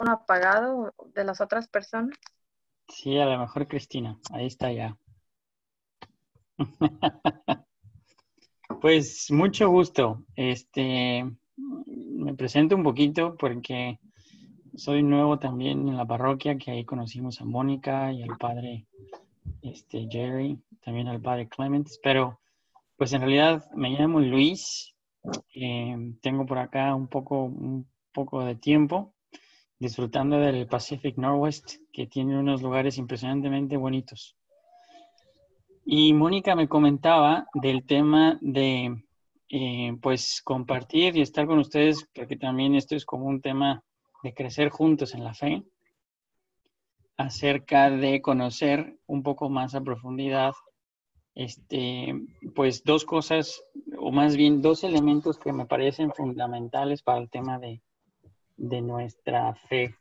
micrófono apagado de las otras personas? Sí, a lo mejor Cristina. Ahí está ya. Pues mucho gusto. Me presento un poquito porque soy nuevo también en la parroquia, que ahí conocimos a Mónica y al padre Jerry, también al padre Clements, pero pues en realidad me llamo Luis. Tengo por acá un poco de tiempo disfrutando del Pacific Northwest, que tiene unos lugares impresionantemente bonitos. Y Mónica me comentaba del tema de, pues, compartir y estar con ustedes, porque también esto es como un tema de crecer juntos en la fe, acerca de conocer un poco más a profundidad, pues, dos cosas, o más bien dos elementos que me parecen fundamentales para el tema de nuestra fe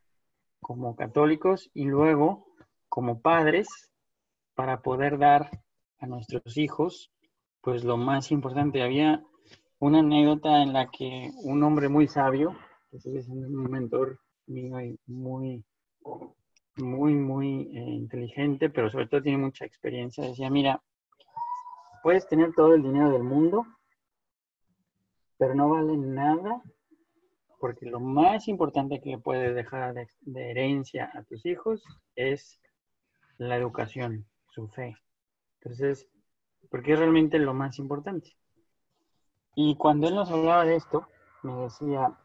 como católicos y luego como padres para poder dar a nuestros hijos pues lo más importante. Había una anécdota en la que un hombre muy sabio, que sigue siendo un mentor mío y muy inteligente, pero sobre todo tiene mucha experiencia, decía, mira, puedes tener todo el dinero del mundo, pero no vale nada, porque lo más importante que le puedes dejar de herencia a tus hijos es la educación, su fe. Entonces, porque es realmente lo más importante. Y cuando él nos hablaba de esto, me decía,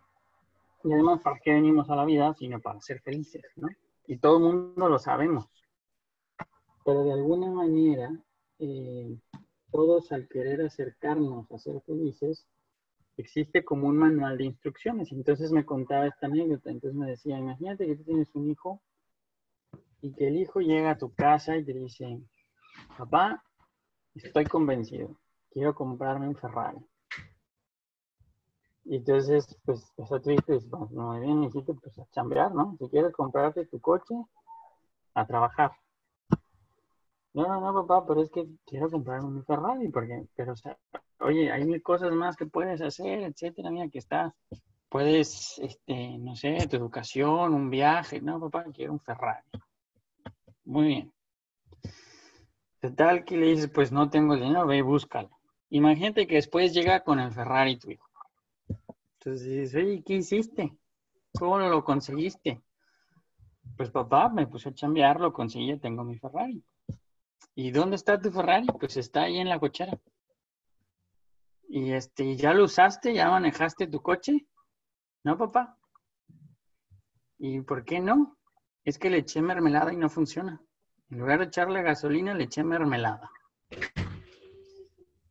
y además, ¿para qué venimos a la vida? Sino para ser felices, ¿no? Y todo el mundo lo sabemos. Pero de alguna manera, todos al querer acercarnos a ser felices, existe como un manual de instrucciones. Entonces me contaba esta anécdota. Entonces me decía, imagínate que tú tienes un hijo y que el hijo llega a tu casa y te dice, papá, estoy convencido, quiero comprarme un Ferrari. Y entonces, pues, eso tú dices, pues, muy bien, hijito, pues a chambear, ¿no? Si quieres comprarte tu coche, a trabajar. No, papá, pero es que quiero comprarme un Ferrari, porque, pero, o sea, oye, hay mil cosas más que puedes hacer, etcétera, mira, que estás, puedes, no sé, tu educación, un viaje, no, papá, quiero un Ferrari. Muy bien. Total que le dices, pues no tengo el dinero, ve y búscalo. Imagínate que después llega con el Ferrari tu hijo. Entonces dices, oye, ¿qué hiciste? ¿Cómo lo conseguiste? Pues papá, me puse a chambear, lo conseguí, ya tengo mi Ferrari. ¿Y dónde está tu Ferrari? Pues está ahí en la cochera. ¿Y ya lo usaste? ¿Ya manejaste tu coche? No, papá. ¿Y por qué no? Es que le eché mermelada y no funciona. En lugar de echarle gasolina, le eché mermelada.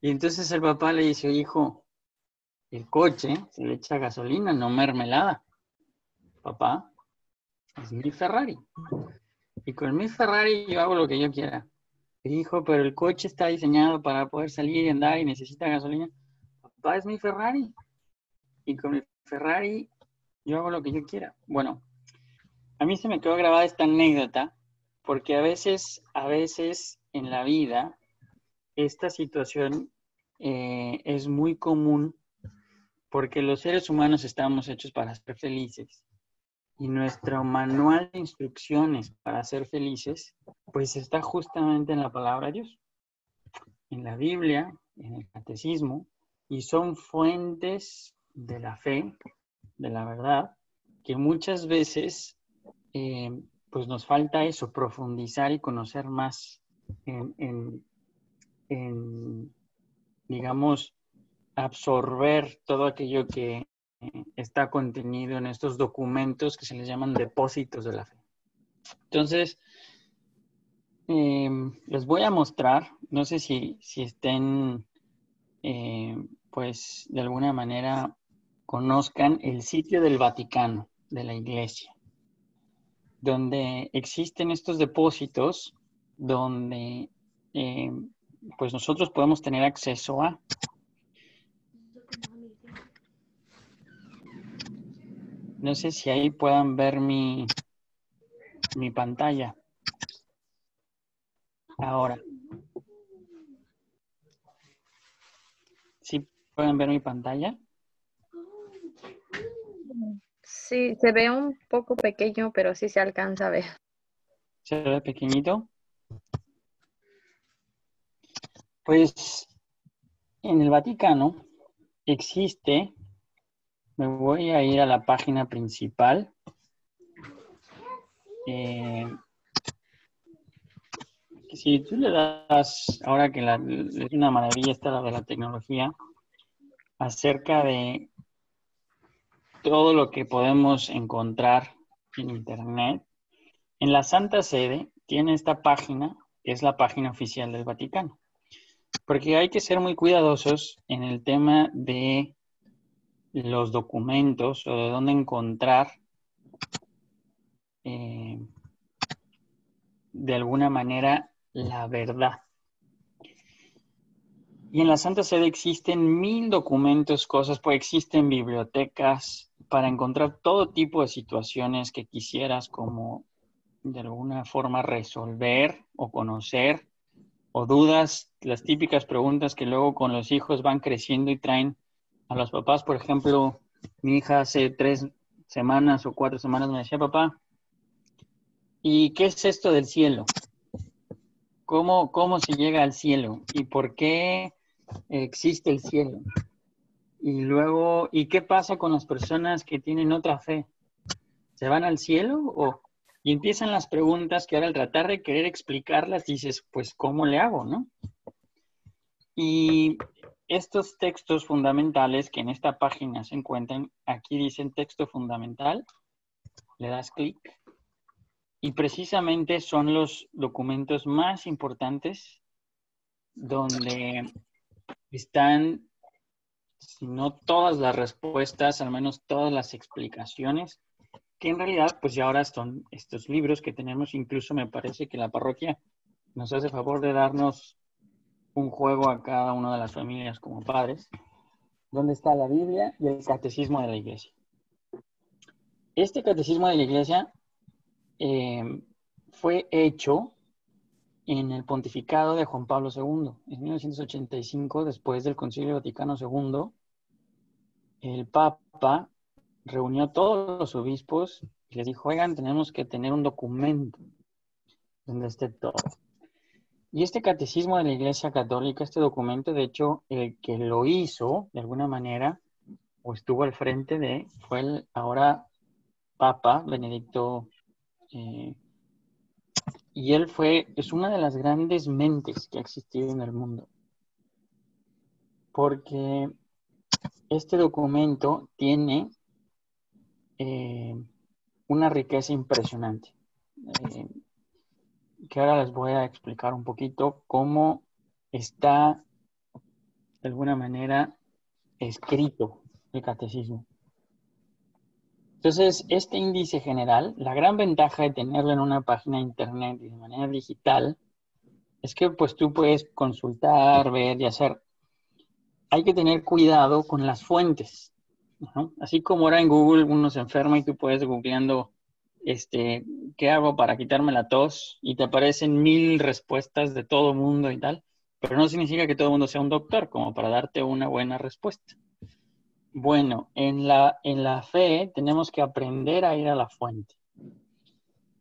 Y entonces el papá le dice, hijo, el coche se le echa gasolina, no mermelada. Papá, es mi Ferrari. Y con mi Ferrari yo hago lo que yo quiera. Hijo, pero el coche está diseñado para poder salir y andar y necesita gasolina. Papá, es mi Ferrari. Y con el Ferrari yo hago lo que yo quiera. Bueno, a mí se me quedó grabada esta anécdota porque a veces en la vida esta situación es muy común porque los seres humanos estamos hechos para ser felices y nuestro manual de instrucciones para ser felices pues está justamente en la palabra de Dios, en la Biblia, en el catecismo, y son fuentes de la fe, de la verdad, que muchas veces pues nos falta eso, profundizar y conocer más en, digamos, absorber todo aquello que está contenido en estos documentos que se les llaman depósitos de la fe. Entonces, les voy a mostrar, no sé si estén, pues, de alguna manera conozcan el sitio del Vaticano, de la Iglesia, donde existen estos depósitos donde pues nosotros podemos tener acceso a. No sé si ahí puedan ver mi pantalla. Ahora. ¿Sí pueden ver mi pantalla? Sí, se ve un poco pequeño, pero sí se alcanza a ver. ¿Se ve pequeñito? Pues en el Vaticano existe, me voy a ir a la página principal. Si tú le das, ahora que es una maravilla esta la de la tecnología, acerca de todo lo que podemos encontrar en Internet, en la Santa Sede tiene esta página, que es la página oficial del Vaticano. Porque hay que ser muy cuidadosos en el tema de los documentos o de dónde encontrar de alguna manera la verdad. Y en la Santa Sede existen 1000 documentos, cosas, pues existen bibliotecas para encontrar todo tipo de situaciones que quisieras como de alguna forma resolver o conocer, o dudas, las típicas preguntas que luego con los hijos van creciendo y traen a los papás. Por ejemplo, mi hija hace 3 semanas o 4 semanas me decía, papá, ¿y qué es esto del cielo? ¿Cómo se llega al cielo? ¿Y por qué existe el cielo? Y luego, ¿y qué pasa con las personas que tienen otra fe? ¿Se van al cielo? Y empiezan las preguntas que ahora al tratar de querer explicarlas dices, pues, ¿cómo le hago, no? Y estos textos fundamentales que en esta página se encuentran, aquí dicen texto fundamental, le das clic y precisamente son los documentos más importantes donde están, si no todas las respuestas, al menos todas las explicaciones, que en realidad pues ya ahora son estos libros que tenemos. Incluso me parece que la parroquia nos hace favor de darnos un juego a cada una de las familias como padres, donde está la Biblia y el catecismo de la iglesia. Este catecismo de la iglesia fue hecho en el pontificado de Juan Pablo II, en 1985, después del Concilio Vaticano II. El Papa reunió a todos los obispos y les dijo, oigan, tenemos que tener un documento donde esté todo. Y este catecismo de la Iglesia Católica, este documento, de hecho, el que lo hizo, de alguna manera, o estuvo al frente de, fue el ahora Papa Benedicto, y él es una de las grandes mentes que ha existido en el mundo. Porque este documento tiene una riqueza impresionante. Que ahora les voy a explicar un poquito cómo está, de alguna manera, escrito el catecismo. Entonces, este índice general, la gran ventaja de tenerlo en una página de internet y de manera digital, es que pues tú puedes consultar, ver y hacer. Hay que tener cuidado con las fuentes, ¿no? Así como ahora en Google uno se enferma y tú puedes googleando, ¿qué hago para quitarme la tos? Y te aparecen 1000 respuestas de todo mundo y tal, pero no significa que todo el mundo sea un doctor como para darte una buena respuesta. Bueno, en la fe tenemos que aprender a ir a la fuente.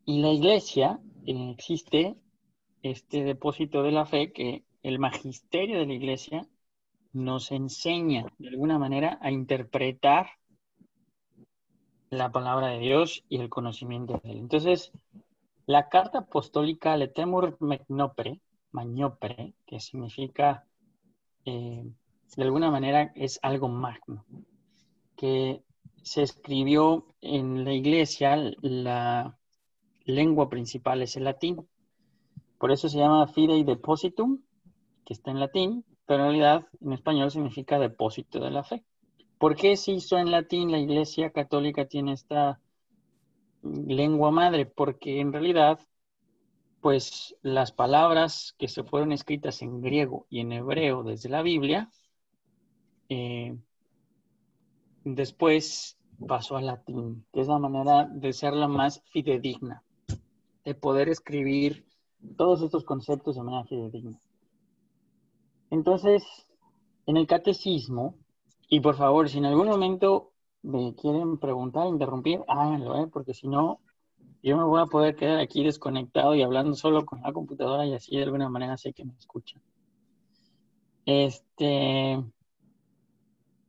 Y la iglesia, existe este depósito de la fe que el magisterio de la iglesia nos enseña de alguna manera a interpretar la palabra de Dios y el conocimiento de él. Entonces, la carta apostólica Letemur Magnopere, que significa, de alguna manera, es algo magno, que se escribió en la iglesia, la lengua principal es el latín. Por eso se llama Fidei Depositum, que está en latín, pero en realidad en español significa depósito de la fe. ¿Por qué se hizo en latín? La Iglesia Católica tiene esta lengua madre, porque en realidad, pues las palabras que se fueron escritas en griego y en hebreo desde la Biblia, después pasó al latín, que es la manera de ser la más fidedigna, de poder escribir todos estos conceptos de manera fidedigna. Entonces, en el catecismo, y por favor, si en algún momento me quieren preguntar, interrumpir, háganlo, porque si no, yo me voy a poder quedar aquí desconectado y hablando solo con la computadora y así de alguna manera sé que me escuchan.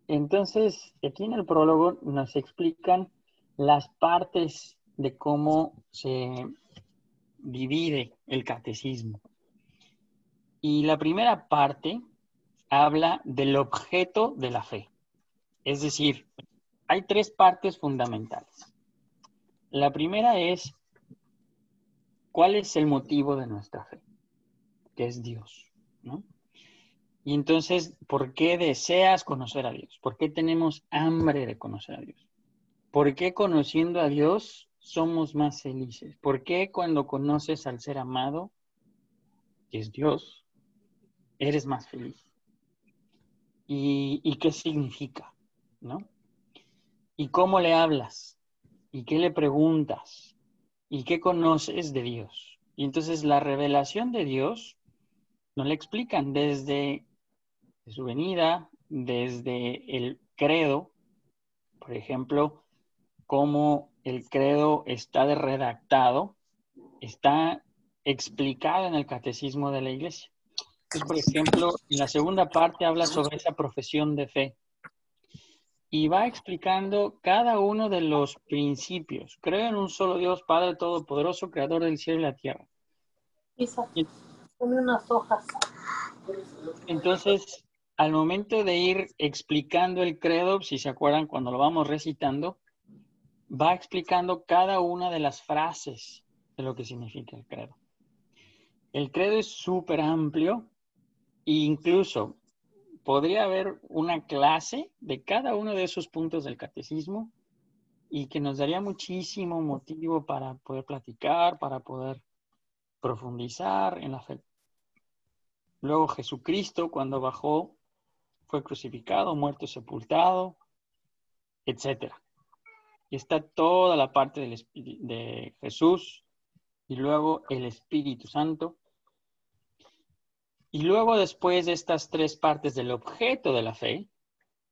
Entonces, aquí en el prólogo nos explican las partes de cómo se divide el catecismo. Y la primera parte habla del objeto de la fe. Es decir, hay tres partes fundamentales. La primera es, ¿cuál es el motivo de nuestra fe? Que es Dios, ¿no? Y entonces, ¿por qué deseas conocer a Dios? ¿Por qué tenemos hambre de conocer a Dios? ¿Por qué conociendo a Dios somos más felices? ¿Por qué cuando conoces al ser amado, que es Dios, eres más feliz? ¿Y qué significa? ¿No? ¿Y cómo le hablas? ¿Y qué le preguntas? ¿Y qué conoces de Dios? Y entonces la revelación de Dios nos la explican desde su venida, desde el credo, por ejemplo, cómo el credo está redactado, está explicado en el catecismo de la Iglesia. Entonces, por ejemplo, en la segunda parte habla sobre esa profesión de fe y va explicando cada uno de los principios. Creo en un solo Dios, Padre Todopoderoso, Creador del cielo y la tierra. Isa, ponme unas hojas. Entonces, al momento de ir explicando el credo, si se acuerdan cuando lo vamos recitando, va explicando cada una de las frases de lo que significa el credo. El credo es súper amplio e incluso podría haber una clase de cada uno de esos puntos del catecismo y que nos daría muchísimo motivo para poder platicar, para poder profundizar en la fe. Luego Jesucristo, cuando bajó, fue crucificado, muerto, sepultado, etc. Y está toda la parte de Jesús y luego el Espíritu Santo. Y luego, después de estas tres partes del objeto de la fe,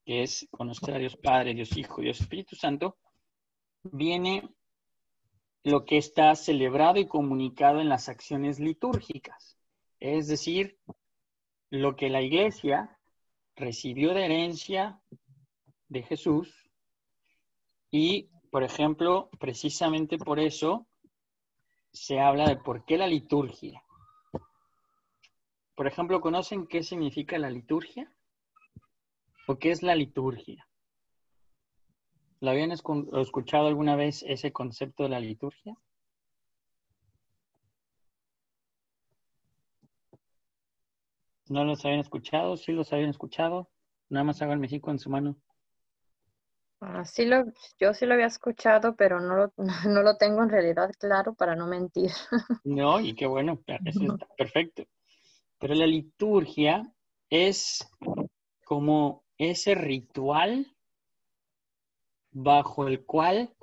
que es conocer a Dios Padre, Dios Hijo, Dios Espíritu Santo, viene lo que está celebrado y comunicado en las acciones litúrgicas. Es decir, lo que la Iglesia recibió de herencia de Jesús y, por ejemplo, precisamente por eso se habla de por qué la liturgia. Por ejemplo, ¿conocen qué significa la liturgia? ¿O qué es la liturgia? ¿La habían escuchado alguna vez ese concepto de la liturgia? ¿No los habían escuchado? ¿Sí los habían escuchado? Nada más hagan México en su mano. Yo sí lo había escuchado, pero no lo tengo en realidad claro para no mentir. No, y qué bueno, eso está perfecto. Pero la liturgia es como ese ritual bajo el cual,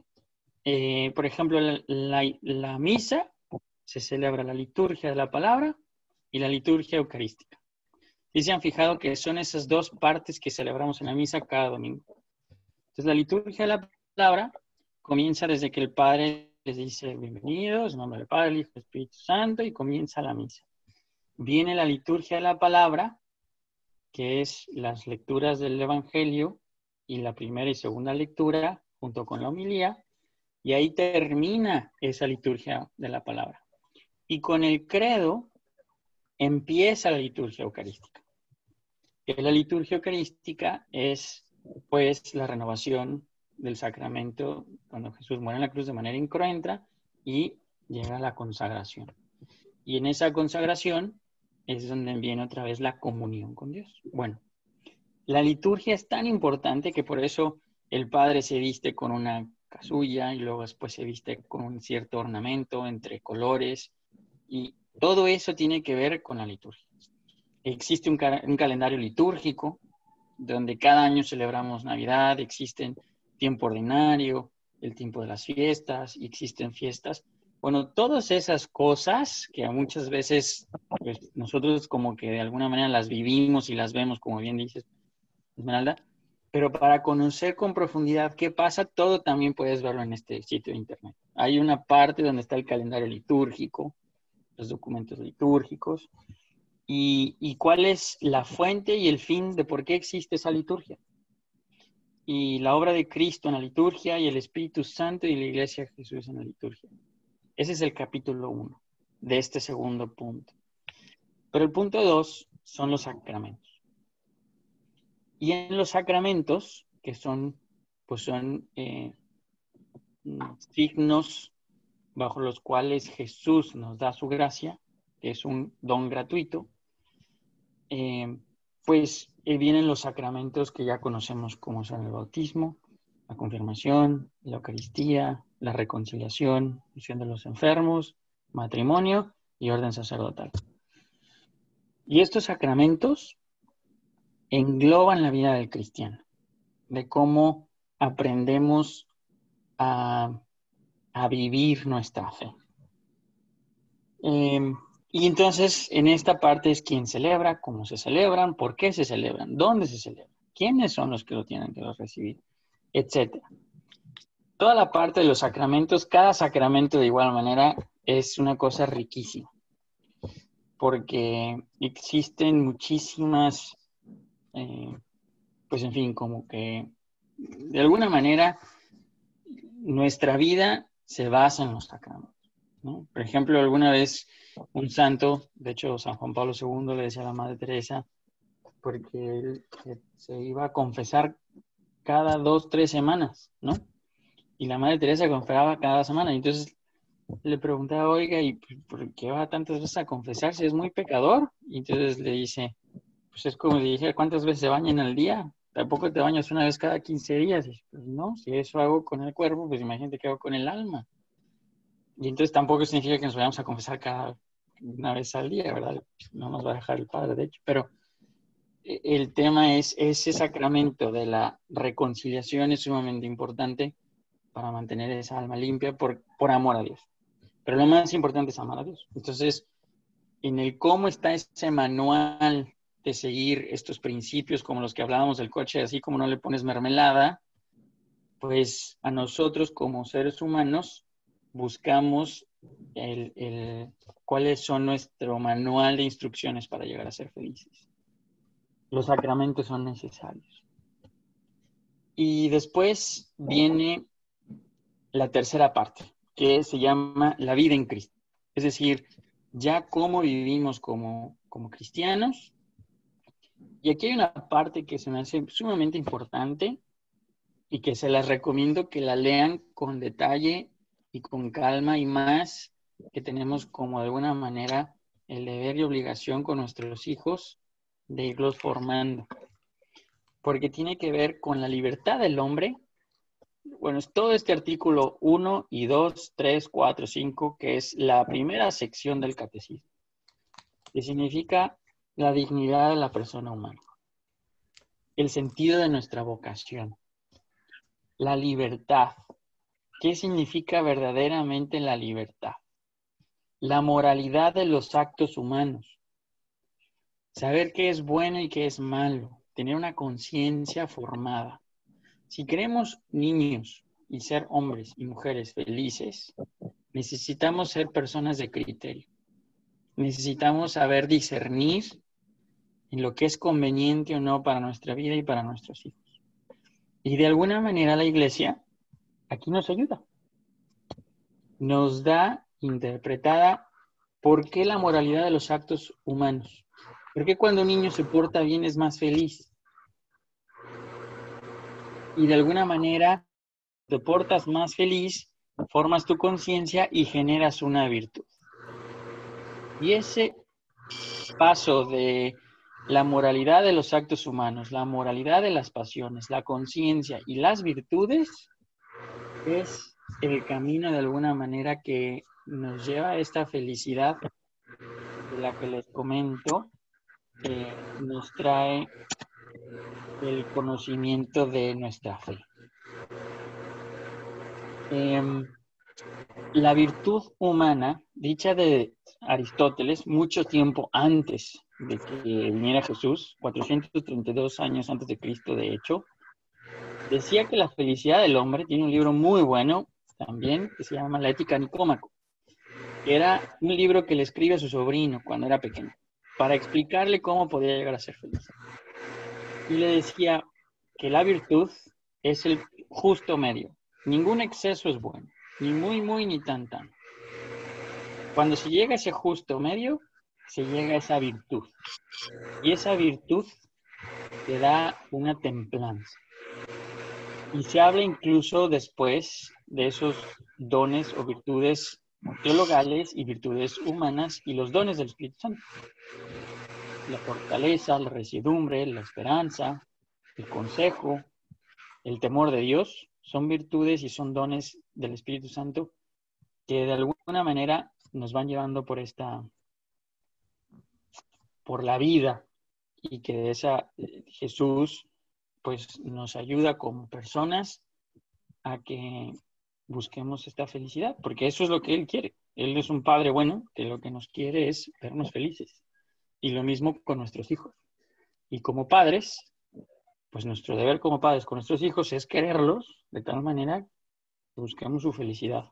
por ejemplo, la misa se celebra la liturgia de la palabra y la liturgia eucarística. Y se han fijado que son esas dos partes que celebramos en la misa cada domingo. Entonces, la liturgia de la palabra comienza desde que el Padre les dice bienvenidos, en nombre del Padre, el Hijo y el Espíritu Santo, y comienza la misa. Viene la liturgia de la palabra, que es las lecturas del Evangelio y la primera y segunda lectura junto con la homilía, y ahí termina esa liturgia de la palabra. Y con el credo empieza la liturgia eucarística. La liturgia eucarística es, pues, la renovación del sacramento cuando Jesús muere en la cruz de manera incruenta y llega a la consagración. Y en esa consagración es donde viene otra vez la comunión con Dios. Bueno, la liturgia es tan importante que por eso el Padre se viste con una casulla y luego después se viste con un cierto ornamento entre colores y todo eso tiene que ver con la liturgia. Existe un calendario litúrgico donde cada año celebramos Navidad, existen tiempo ordinario, el tiempo de las fiestas y existen fiestas. Bueno, todas esas cosas que muchas veces pues, nosotros como que de alguna manera las vivimos y las vemos, como bien dices, Esmeralda, Pero para conocer con profundidad qué pasa, todo también puedes verlo en este sitio de internet. Hay una parte donde está el calendario litúrgico, los documentos litúrgicos, y cuál es la fuente y el fin de por qué existe esa liturgia. Y la obra de Cristo en la liturgia y el Espíritu Santo y la Iglesia de Jesús en la liturgia. Ese es el capítulo 1 de este segundo punto. Pero el punto 2 son los sacramentos. Y en los sacramentos, que son signos bajo los cuales Jesús nos da su gracia, que es un don gratuito, vienen los sacramentos que ya conocemos, como son el bautismo, la confirmación, la Eucaristía, la reconciliación, unción de los enfermos, matrimonio y orden sacerdotal. Y estos sacramentos engloban la vida del cristiano, de cómo aprendemos a vivir nuestra fe. Y entonces, en esta parte es quién celebra, cómo se celebran, por qué se celebran, dónde se celebran, quiénes son los que lo tienen que recibir, etc. Toda la parte de los sacramentos, cada sacramento de igual manera es una cosa riquísima, porque existen muchísimas, como que de alguna manera nuestra vida se basa en los sacramentos, ¿no? Por ejemplo, alguna vez un santo, de hecho San Juan Pablo II le decía a la Madre Teresa, porque él se iba a confesar cada 2-3 semanas, ¿no? Y la Madre Teresa confesaba cada semana. Y entonces le preguntaba, oiga, ¿y por qué va tantas veces a confesarse? ¿Es muy pecador? Y entonces le dice, pues es como le dije, ¿cuántas veces se bañan al día? ¿Tampoco te bañas una vez cada 15 días? Y pues no, si eso hago con el cuerpo, pues imagínate qué hago con el alma. Y entonces tampoco significa que nos vayamos a confesar cada una vez al día, ¿verdad? No nos va a dejar el Padre, de hecho. Pero el tema es, ese sacramento de la reconciliación es sumamente importante para mantener esa alma limpia por amor a Dios. Pero lo más importante es amar a Dios. Entonces, en el cómo está ese manual de seguir estos principios, como los que hablábamos del coche, así como no le pones mermelada, pues a nosotros como seres humanos buscamos cuáles son nuestro manual de instrucciones para llegar a ser felices. Los sacramentos son necesarios. Y después viene la tercera parte, que se llama la vida en Cristo. Es decir, ya cómo vivimos como cristianos. Y aquí hay una parte que se me hace sumamente importante y que se las recomiendo que la lean con detalle y con calma, y más que tenemos como de alguna manera el deber y obligación con nuestros hijos de irlos formando. Porque tiene que ver con la libertad del hombre. Bueno, es todo este artículo 1 y 2, 3, 4, 5, que es la primera sección del catecismo, que significa la dignidad de la persona humana, el sentido de nuestra vocación, la libertad. ¿Qué significa verdaderamente la libertad? La moralidad de los actos humanos, saber qué es bueno y qué es malo, tener una conciencia formada. Si queremos niños y ser hombres y mujeres felices, necesitamos ser personas de criterio. Necesitamos saber discernir en lo que es conveniente o no para nuestra vida y para nuestros hijos. Y de alguna manera la Iglesia aquí nos ayuda. Nos da interpretada por qué la moralidad de los actos humanos. ¿Por qué cuando un niño se porta bien es más feliz? Y de alguna manera te portas más feliz, formas tu conciencia y generas una virtud. Y ese paso de la moralidad de los actos humanos, la moralidad de las pasiones, la conciencia y las virtudes es el camino de alguna manera que nos lleva a esta felicidad de la que les comento, nos trae el conocimiento de nuestra fe. La virtud humana, dicha de Aristóteles, mucho tiempo antes de que viniera Jesús, 432 años antes de Cristo, de hecho, decía que la felicidad del hombre, tiene un libro muy bueno también, que se llama La Ética Nicómaco, que era un libro que le escribe a su sobrino cuando era pequeño, para explicarle cómo podía llegar a ser feliz. Y le decía que la virtud es el justo medio. Ningún exceso es bueno, ni muy, muy, ni tan, tan. Cuando se llega a ese justo medio, se llega a esa virtud. Y esa virtud te da una templanza. Y se habla incluso después de esos dones o virtudes teologales y virtudes humanas y los dones del Espíritu Santo. La fortaleza, la residumbre, la esperanza, el consejo, el temor de Dios, son virtudes y son dones del Espíritu Santo que de alguna manera nos van llevando por la vida, y que Jesús pues nos ayuda como personas a que busquemos esta felicidad, porque eso es lo que Él quiere. Él es un Padre bueno que lo que nos quiere es vernos felices. Y lo mismo con nuestros hijos. Y como padres, pues nuestro deber como padres con nuestros hijos es quererlos de tal manera que busquemos su felicidad.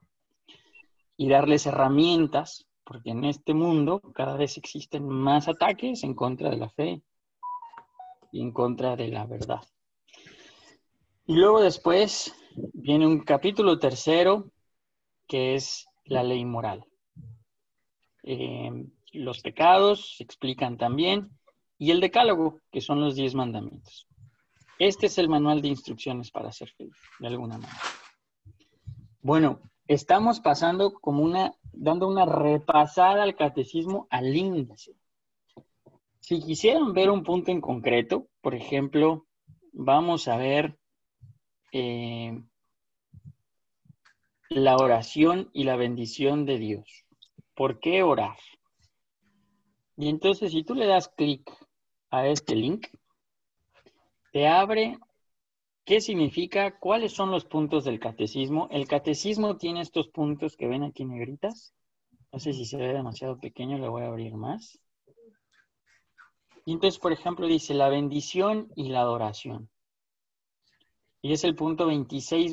Y darles herramientas, porque en este mundo cada vez existen más ataques en contra de la fe y en contra de la verdad. Y luego después viene un capítulo tercero, que es la ley moral. Los pecados se explican también, y el decálogo, que son los 10 mandamientos. Este es el manual de instrucciones para ser feliz, de alguna manera. Bueno, estamos pasando dando una repasada al catecismo al índice. Si quisieran ver un punto en concreto, por ejemplo, vamos a ver la oración y la bendición de Dios. ¿Por qué orar? Y entonces, si tú le das clic a este link, te abre qué significa, cuáles son los puntos del catecismo. El catecismo tiene estos puntos que ven aquí negritas. No sé si se ve demasiado pequeño, le voy a abrir más. Y entonces, por ejemplo, dice la bendición y la adoración. Y es el punto 26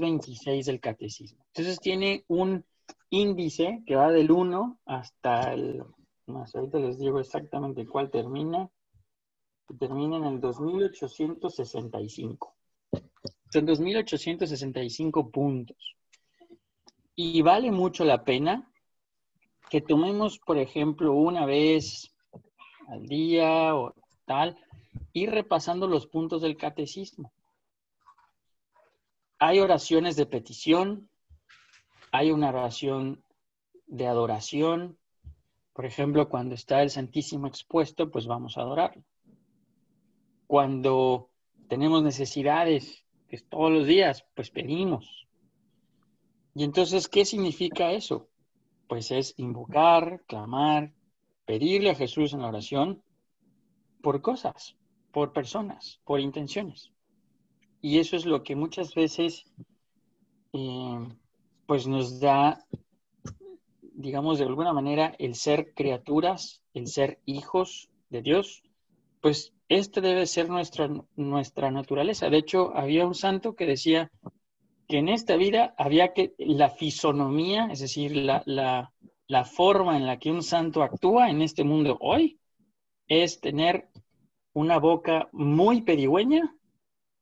del catecismo. Entonces tiene un índice que va del 1 hasta el... Más, ahorita les digo exactamente cuál termina. Termina en el 2865. Son 2865 puntos. Y vale mucho la pena que tomemos, por ejemplo, una vez al día o tal, ir repasando los puntos del catecismo. Hay oraciones de petición, hay una oración de adoración. Por ejemplo, cuando está el Santísimo expuesto, pues vamos a adorarlo. Cuando tenemos necesidades, que es todos los días, pues pedimos. Y entonces, ¿qué significa eso? Pues es invocar, clamar, pedirle a Jesús en la oración por cosas, por personas, por intenciones. Y eso es lo que muchas veces pues nos da, digamos, de alguna manera, el ser criaturas, el ser hijos de Dios. Pues este debe ser nuestra naturaleza. De hecho, había un santo que decía que en esta vida había que la fisonomía, es decir, la forma en la que un santo actúa en este mundo hoy, es tener una boca muy pedigüeña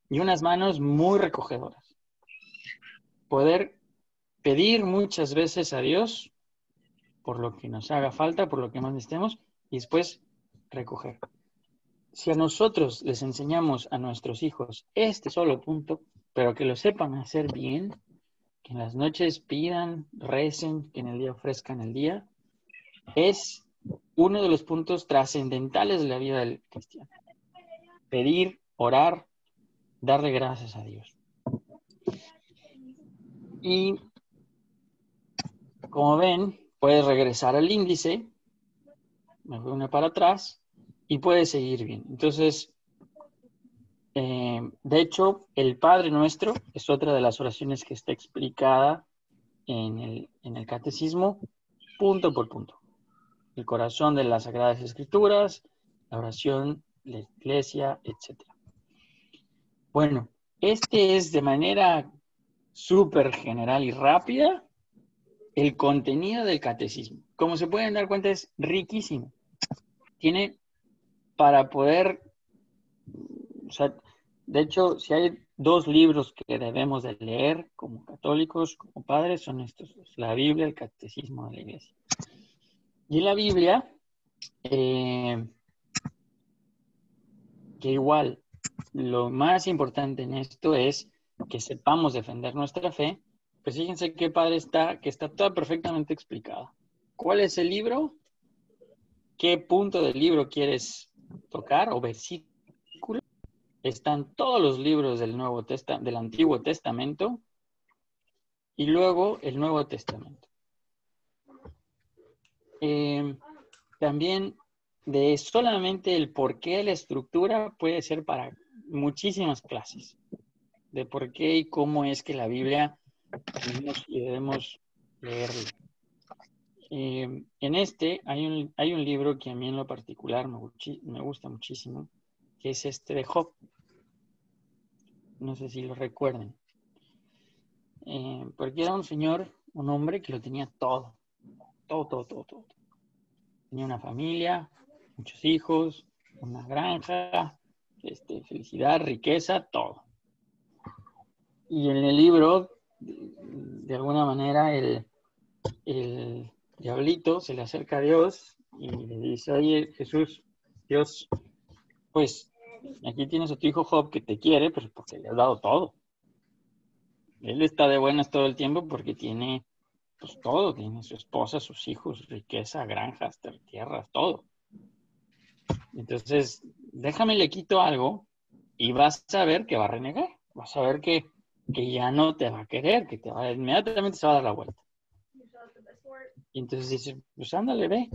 y unas manos muy recogedoras. Poder pedir muchas veces a Dios por lo que nos haga falta, por lo que más necesitemos, y después recoger. Si a nosotros les enseñamos a nuestros hijos este solo punto, pero que lo sepan hacer bien, que en las noches pidan, recen, que en el día ofrezcan el día, es uno de los puntos trascendentales de la vida del cristiano. Pedir, orar, darle gracias a Dios. Y como ven, puedes regresar al índice, me voy una para atrás, y puedes seguir bien. Entonces, de hecho, el Padre Nuestro es otra de las oraciones que está explicada en el catecismo, punto por punto. El corazón de las Sagradas Escrituras, la oración, la iglesia, etc. Bueno, Este es de manera súper general y rápida el contenido del catecismo. Como se pueden dar cuenta, es riquísimo. Tiene para poder, o sea, de hecho, si hay dos libros que debemos de leer como católicos, como padres, son estos dos, la Biblia y el catecismo de la Iglesia. Y la Biblia, que igual, lo más importante en esto es que sepamos defender nuestra fe. Pues fíjense qué padre está, que está toda perfectamente explicada. ¿Cuál es el libro? ¿Qué punto del libro quieres tocar o versículo? Están todos los libros del del Antiguo Testamento y luego el Nuevo Testamento. También de solamente el por qué la estructura puede ser para muchísimas clases. De por qué y cómo es que la Biblia tenemos y debemos leerla. En este hay un libro que a mí en lo particular me gusta muchísimo, que es este de Job. No sé si lo recuerden. Porque era un hombre que lo tenía todo. Todo. Tenía una familia, muchos hijos, una granja, felicidad, riqueza, todo. Y en el libro, de alguna manera, el diablito se le acerca a Dios y le dice, oye, Jesús, Dios, pues aquí tienes a tu hijo Job que te quiere, pero porque le has dado todo. Él está de buenas todo el tiempo porque tiene pues todo, tiene su esposa, sus hijos, riqueza, granjas, tierras, todo. Entonces, déjame le quito algo y vas a ver que va a renegar, vas a ver que ya no te va a querer, que inmediatamente se va a dar la vuelta. Y entonces dice, pues ándale, ve.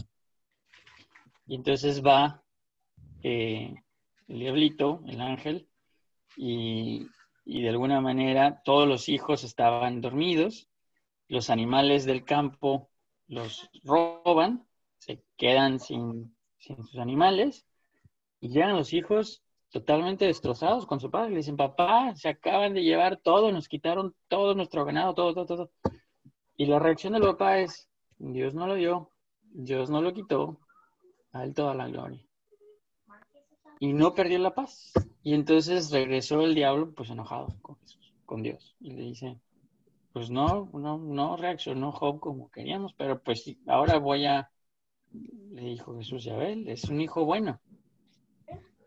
Y entonces va el diablito, el ángel, y de alguna manera todos los hijos estaban dormidos, los animales del campo los roban, se quedan sin sus animales, y llegan los hijos totalmente destrozados con su padre. Le dicen, papá, se acaban de llevar todo, nos quitaron todo nuestro ganado, todo. Y la reacción del papá es, Dios no lo dio, Dios no lo quitó, a él toda la gloria. Y no perdió la paz. Y entonces regresó el diablo, pues enojado con Jesús, con Dios. Y le dice, pues no reaccionó Job como queríamos, pero pues ahora le dijo Jesús, ya ves, es un hijo bueno.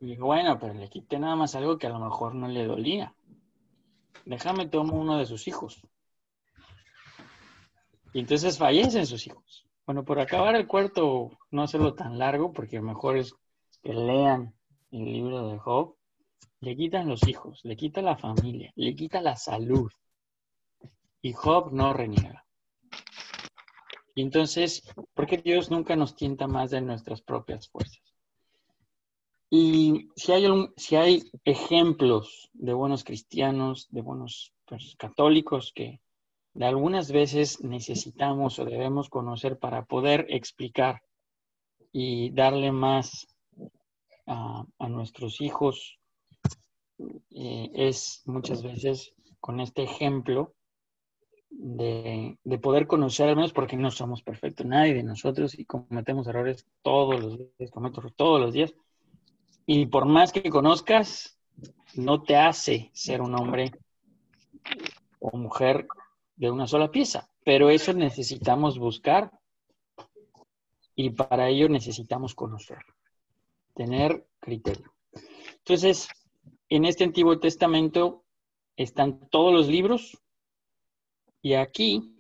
Y dijo, bueno, pero le quité nada más algo que a lo mejor no le dolía. Déjame tomo uno de sus hijos. Y entonces fallecen sus hijos. Bueno, por acabar el cuarto, no hacerlo tan largo, porque mejor es que lean el libro de Job. Le quitan los hijos, le quita la familia, le quita la salud. Y Job no reniega. Y entonces, ¿por qué Dios nunca nos tienta más de nuestras propias fuerzas? Y si hay ejemplos de buenos cristianos, de buenos católicos que de algunas veces necesitamos o debemos conocer para poder explicar y darle más a nuestros hijos, es muchas veces con este ejemplo de poder conocer, al menos porque no somos perfectos, nadie de nosotros, y cometemos errores todos los días, y por más que conozcas, no te hace ser un hombre o mujer de una sola pieza, pero eso necesitamos buscar y para ello necesitamos conocer, tener criterio. Entonces, en este Antiguo Testamento están todos los libros y aquí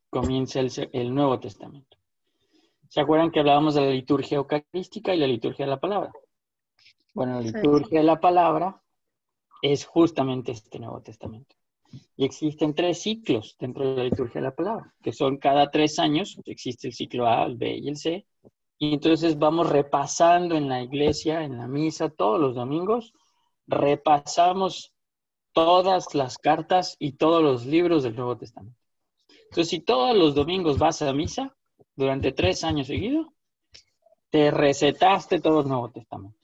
comienza el Nuevo Testamento. ¿Se acuerdan que hablábamos de la liturgia eucarística y la liturgia de la palabra? Bueno, la liturgia de la palabra es justamente este Nuevo Testamento. Y existen 3 ciclos dentro de la liturgia de la palabra, que son cada 3 años, existe el ciclo A, el B y el C, y entonces vamos repasando en la iglesia, en la misa, todos los domingos, repasamos todas las cartas y todos los libros del Nuevo Testamento. Entonces, si todos los domingos vas a misa, durante 3 años seguidos, te recetaste todo el Nuevo Testamento,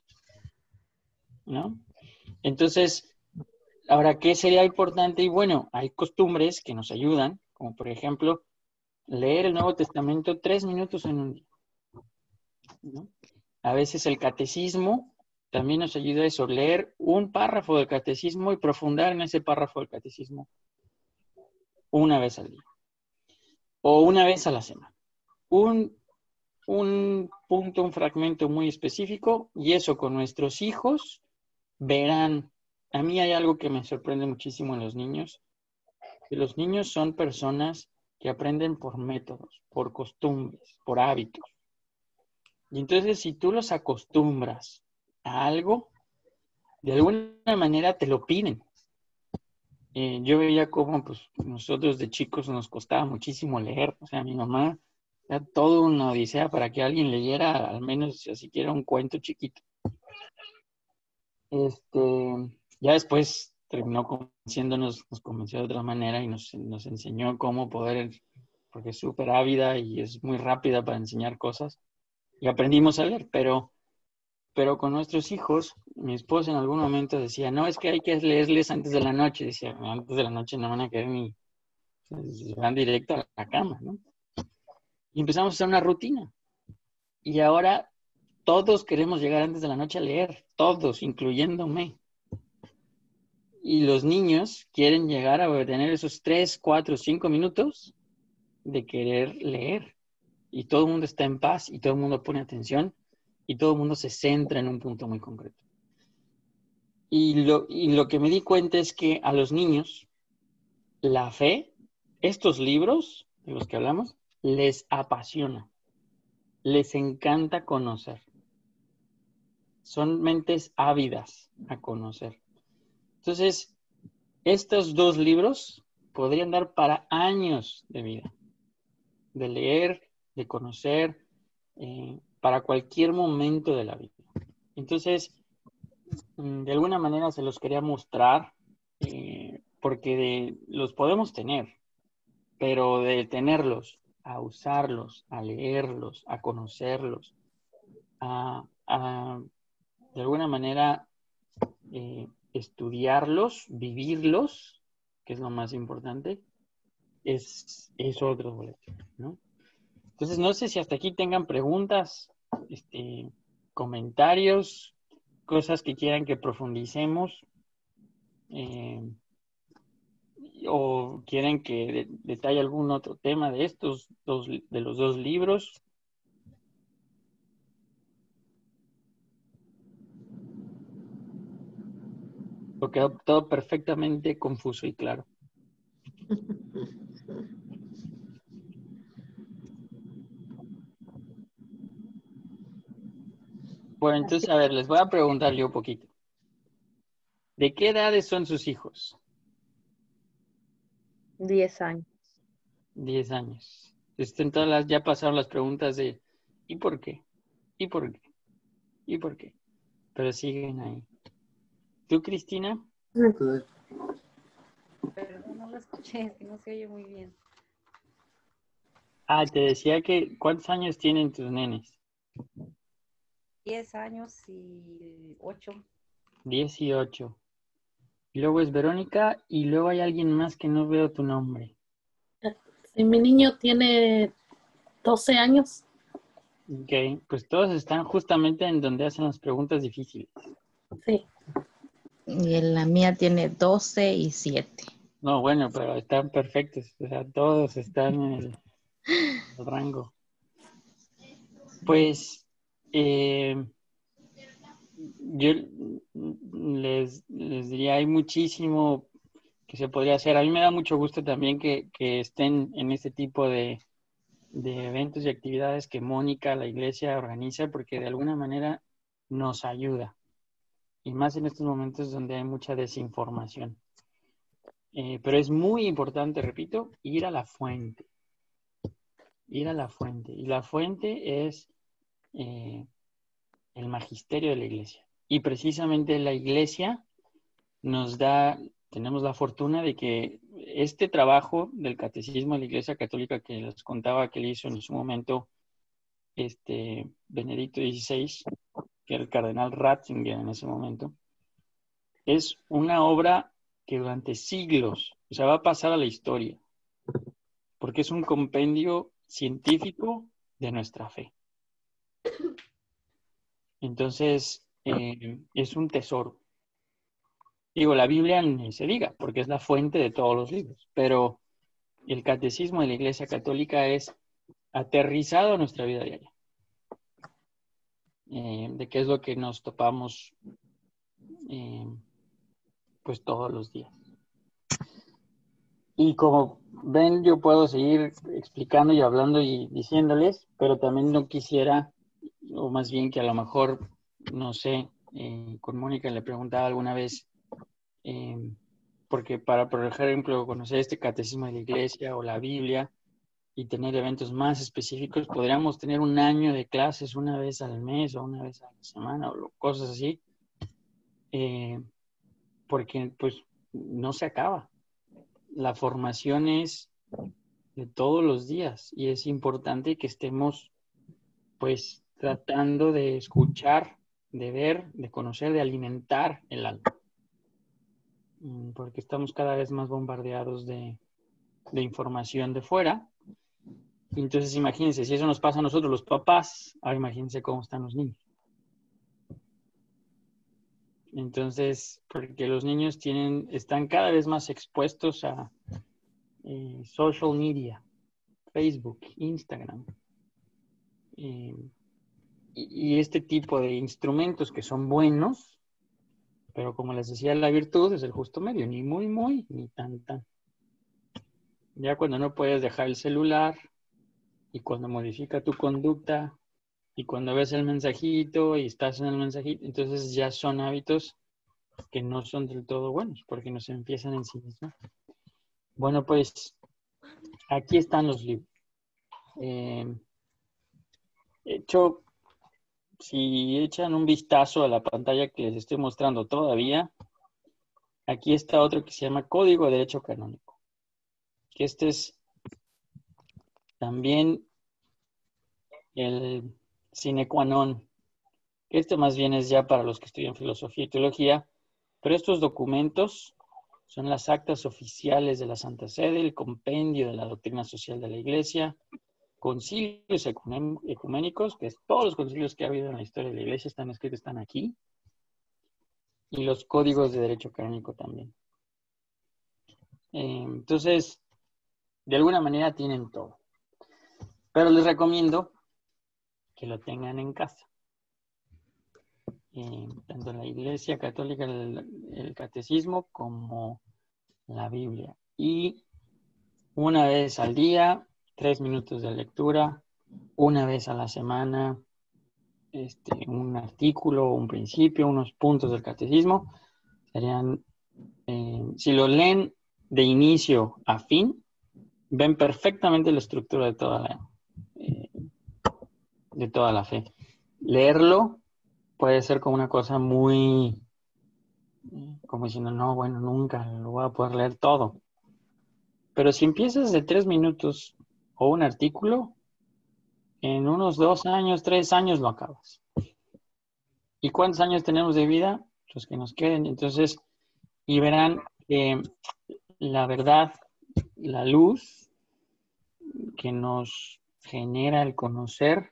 ¿no? Entonces, Ahora, ¿qué sería importante? Y bueno, hay costumbres que nos ayudan, como por ejemplo, leer el Nuevo Testamento 3 minutos en un día, ¿no? A veces el catecismo también nos ayuda a eso, leer un párrafo del catecismo y profundar en ese párrafo del catecismo una vez al día o una vez a la semana. Un punto, un fragmento muy específico y eso con nuestros hijos verán. A mí hay algo que me sorprende muchísimo en los niños, que los niños son personas que aprenden por métodos, por costumbres, por hábitos. Y entonces si tú los acostumbras a algo, de alguna manera te lo piden. Yo veía cómo pues, nosotros de chicos nos costaba muchísimo leer. O sea, mi mamá era todo una odisea para que alguien leyera al menos siquiera un cuento chiquito. Ya después terminó convenciéndonos, nos convenció de otra manera y nos enseñó cómo poder, porque es súper ávida y es muy rápida para enseñar cosas. Y aprendimos a leer, pero con nuestros hijos, mi esposa en algún momento decía, no, es que hay que leerles antes de la noche. Decía, antes de la noche no van a querer ni, van directo a la cama, ¿no? Y empezamos a hacer una rutina. Y ahora todos queremos llegar antes de la noche a leer, todos, incluyéndome. Y los niños quieren llegar a tener esos 3, 4, 5 minutos de querer leer. Y todo el mundo está en paz y todo el mundo pone atención y todo el mundo se centra en un punto muy concreto. Y lo que me di cuenta es que a los niños, la fe, estos libros de los que hablamos, les apasiona, les encanta conocer. Son mentes ávidas a conocer. Entonces, estos 2 libros podrían dar para años de vida, de leer, de conocer, para cualquier momento de la vida. Entonces, de alguna manera se los quería mostrar, porque los podemos tener, pero de tenerlos, a usarlos, a leerlos, a conocerlos, de alguna manera estudiarlos, vivirlos, que es lo más importante, es otro boleto, ¿no? Entonces, no sé si hasta aquí tengan preguntas, comentarios, cosas que quieran que profundicemos, o quieren que detalle algún otro tema de de los 2 libros. Lo quedó todo perfectamente confuso y claro. Bueno, entonces, a ver, les voy a preguntar yo un poquito. ¿De qué edades son sus hijos? 10 años. 10 años. Ya pasaron las preguntas de ¿y por qué? ¿Y por qué? ¿Y por qué? Pero siguen ahí. ¿Tú, Cristina? Perdón, no lo escuché, es que no se oye muy bien. Te decía que ¿cuántos años tienen tus nenes? 10 años y 8. 18. Y luego es Verónica y luego hay alguien más que no veo tu nombre. Sí, mi niño tiene 12 años. Ok, pues todos están justamente en donde hacen las preguntas difíciles. Sí. Y la mía tiene 12 y 7. No, bueno, pero están perfectos. O sea, todos están en el rango. Pues yo les diría, hay muchísimo que se podría hacer. A mí me da mucho gusto también que estén en este tipo de eventos y actividades que Mónica, la iglesia, organiza, porque de alguna manera nos ayuda. Y más en estos momentos donde hay mucha desinformación. Pero es muy importante, repito, ir a la fuente. Ir a la fuente. Y la fuente es el magisterio de la iglesia. Y precisamente la iglesia tenemos la fortuna de que este trabajo del catecismo de la Iglesia Católica que les contaba que le hizo en su momento Benedicto XVI, que era el cardenal Ratzinger en ese momento, es una obra que durante siglos, o sea, va a pasar a la historia, porque es un compendio científico de nuestra fe. Entonces, es un tesoro. Digo, la Biblia ni se diga, porque es la fuente de todos los libros, pero el catecismo de la Iglesia Católica es aterrizado a nuestra vida diaria. De qué es lo que nos topamos pues todos los días. Y como ven, yo puedo seguir explicando y hablando y diciéndoles, pero también no quisiera, o más bien que a lo mejor, no sé, con Mónica le preguntaba alguna vez, porque para, por ejemplo, conocer este catecismo de la Iglesia o la Biblia y tener eventos más específicos, podríamos tener un año de clases una vez al mes o una vez a la semana o cosas así, porque pues no se acaba. La formación es de todos los días y es importante que estemos pues tratando de escuchar, de ver, de conocer, de alimentar el alma, porque estamos cada vez más bombardeados de información de fuera. Entonces imagínense, si eso nos pasa a nosotros los papás, ahora imagínense cómo están los niños. Entonces, porque los niños están cada vez más expuestos a social media, Facebook, Instagram, y este tipo de instrumentos que son buenos, pero como les decía, la virtud es el justo medio, ni muy, muy, ni tan, tan. Ya cuando no puedes dejar el celular, y cuando modifica tu conducta, y cuando ves el mensajito y estás en el mensajito, entonces ya son hábitos que no son del todo buenos, porque nos empiezan en sí mismos. Bueno, pues aquí están los libros. De hecho, si echan un vistazo a la pantalla que les estoy mostrando todavía, aquí está otro que se llama Código de Derecho Canónico. Que este es también el sine qua non. Este más bien es ya para los que estudian filosofía y teología, pero estos documentos son las actas oficiales de la Santa Sede, el compendio de la doctrina social de la Iglesia, concilios ecuménicos, que es todos los concilios que ha habido en la historia de la Iglesia están escritos, están aquí, y los códigos de derecho canónico también. Entonces, de alguna manera tienen todo. Pero les recomiendo que lo tengan en casa. Tanto en la Iglesia Católica, el Catecismo, como la Biblia. Y una vez al día, 3 minutos de lectura, una vez a la semana, un artículo, un principio, unos puntos del Catecismo. Serían, si lo leen de inicio a fin, ven perfectamente la estructura de toda la fe. Leerlo puede ser como una cosa muy, como diciendo, no, bueno, nunca lo voy a poder leer todo. Pero si empiezas de 3 minutos o un artículo, en unos 2 años, 3 años lo acabas. ¿Y cuántos años tenemos de vida? Los que nos queden. Entonces, y verán que la verdad, la luz que nos genera el conocer,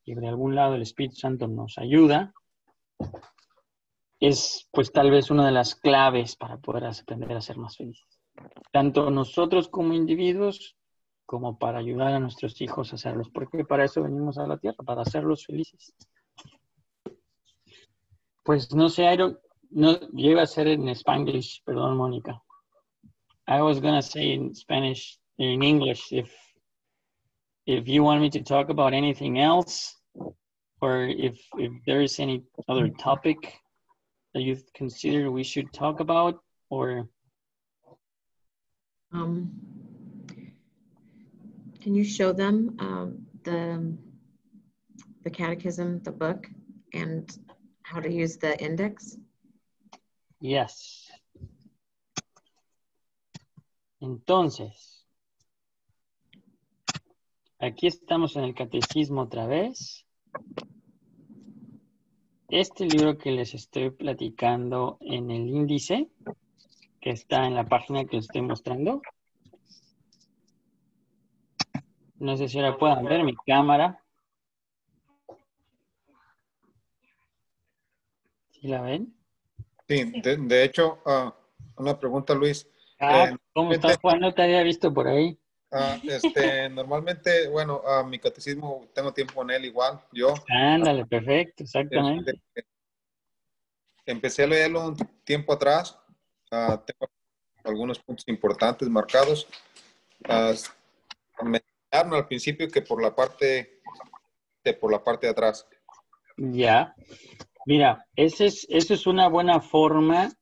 y de algún lado el Espíritu Santo nos ayuda, es pues tal vez una de las claves para poder aprender a ser más felices. Tanto nosotros como individuos, como para ayudar a nuestros hijos a hacerlos, porque para eso venimos a la tierra, para hacerlos felices. Pues no sé, no, yo iba a ser en Spanglish, perdón, Mónica. I was going to say in Spanish, in English, if you want me to talk about anything else, or if there is any other topic that you consider we should talk about, or... Can you show them the catechism, the book, and how to use the index? Yes. Entonces, aquí estamos en el catecismo otra vez. Este libro que les estoy platicando en el índice que está en la página que os estoy mostrando. No sé si ahora puedan ver mi cámara. ¿Sí la ven? Sí, de hecho, una pregunta, Luis. ¿Cómo Normalmente, estás, Juan? No te había visto por ahí. normalmente, bueno, mi catecismo, tengo tiempo con él igual, yo. Ándale, perfecto, Este, exactamente. empecé a leerlo un tiempo atrás. Tengo algunos puntos importantes marcados. Ah, Me enseñaron al principio que por la parte de atrás. Ya. Mira, eso es una buena forma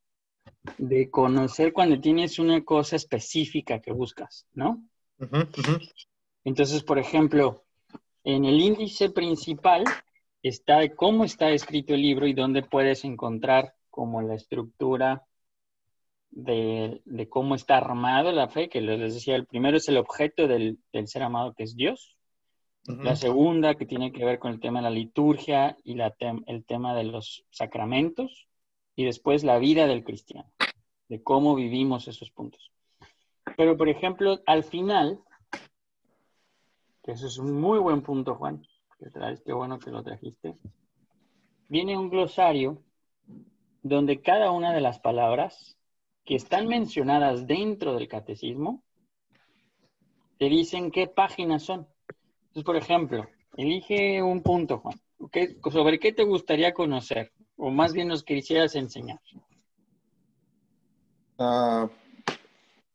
de conocer cuando tienes una cosa específica que buscas, ¿no? Ujú, ujú. Entonces, por ejemplo, en el índice principal está cómo está escrito el libro y dónde puedes encontrar como la estructura de cómo está armado la fe, que les decía, el primero es el objeto del ser amado, que es Dios. La Ujú. segunda, que tiene que ver con el tema de la liturgia y el tema de los sacramentos. Y después la vida del cristiano, de cómo vivimos esos puntos. Pero, por ejemplo, al final, que eso es un muy buen punto, Juan, que traes, qué bueno que lo trajiste, viene un glosario donde cada una de las palabras que están mencionadas dentro del catecismo te dicen qué páginas son. Entonces, por ejemplo, elige un punto, Juan. ¿Sobre qué te gustaría conocer? O más bien nos quisieras enseñar. Ah,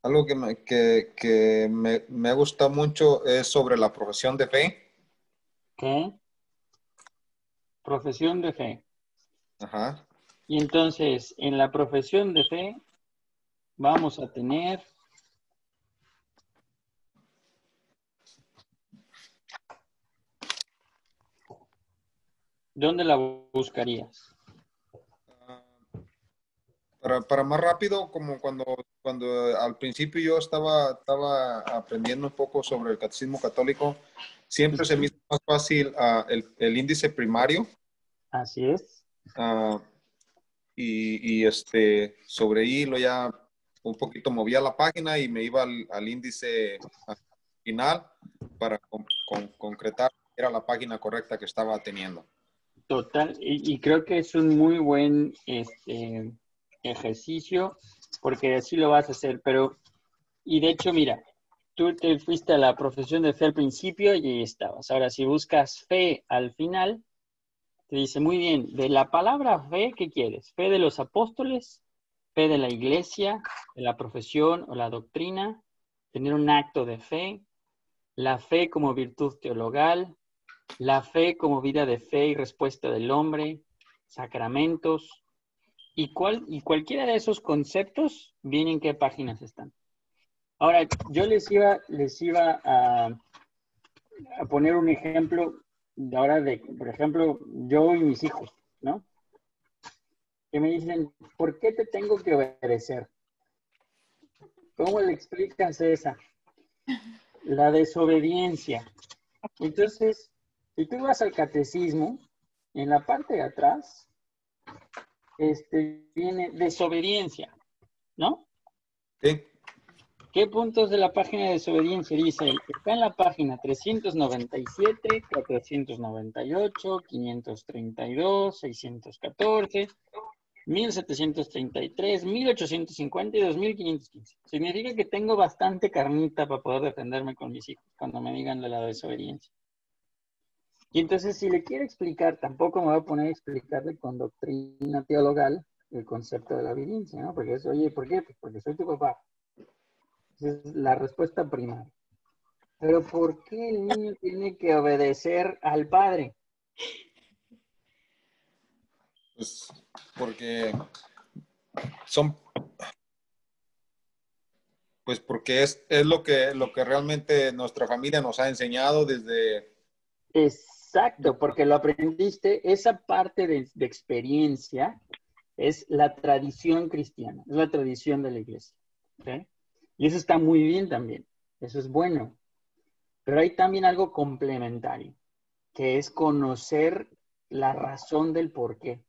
Algo que me ha gustado mucho es sobre la profesión de fe. ¿Qué? Profesión de fe. Ajá. Y entonces, en la profesión de fe, vamos a tener... ¿Dónde la buscarías? Para más rápido, como cuando al principio yo estaba aprendiendo un poco sobre el catecismo católico, siempre se me hizo más fácil el índice primario. Así es. ah, sobre ahí lo ya un poquito movía la página y me iba al índice final para concretar que era la página correcta que estaba teniendo. Total, y creo que es un muy buen ejercicio, porque así lo vas a hacer, pero, y de hecho, mira, tú te fuiste a la profesión de fe al principio y ahí estabas. Ahora, si buscas fe al final, te dice, muy bien, de la palabra fe, ¿qué quieres? ¿Fe de los apóstoles? ¿Fe de la iglesia? ¿De la profesión o la doctrina? ¿Tener un acto de fe? ¿La fe como virtud teologal? La fe como vida de fe y respuesta del hombre, sacramentos, y cualquiera de esos conceptos, viene en qué páginas están. Ahora, yo les iba a poner un ejemplo de ahora de, por ejemplo, yo y mis hijos, ¿no? Que me dicen, ¿por qué te tengo que obedecer? ¿Cómo le explicas esa? La desobediencia. Entonces, si tú vas al catecismo, en la parte de atrás, viene desobediencia, ¿no? Sí. ¿Qué puntos de la página de desobediencia dice? Está en la página 397, 498, 532, 614, 1733, 1850 y 2515. Significa que tengo bastante carnita para poder defenderme con mis hijos cuando me digan de la desobediencia. Y entonces, si le quiero explicar, tampoco me voy a poner a explicarle con doctrina teologal el concepto de la obediencia, ¿no? Porque es, oye, ¿por qué? Pues porque soy tu papá. Esa es la respuesta primaria. Pero ¿por qué el niño tiene que obedecer al padre? Pues porque son, pues porque es lo que realmente nuestra familia nos ha enseñado desde... Exacto, porque lo aprendiste, esa parte de experiencia es la tradición cristiana, es la tradición de la iglesia. ¿Okay? Y eso está muy bien también, eso es bueno. Pero hay también algo complementario, que es conocer la razón del por qué.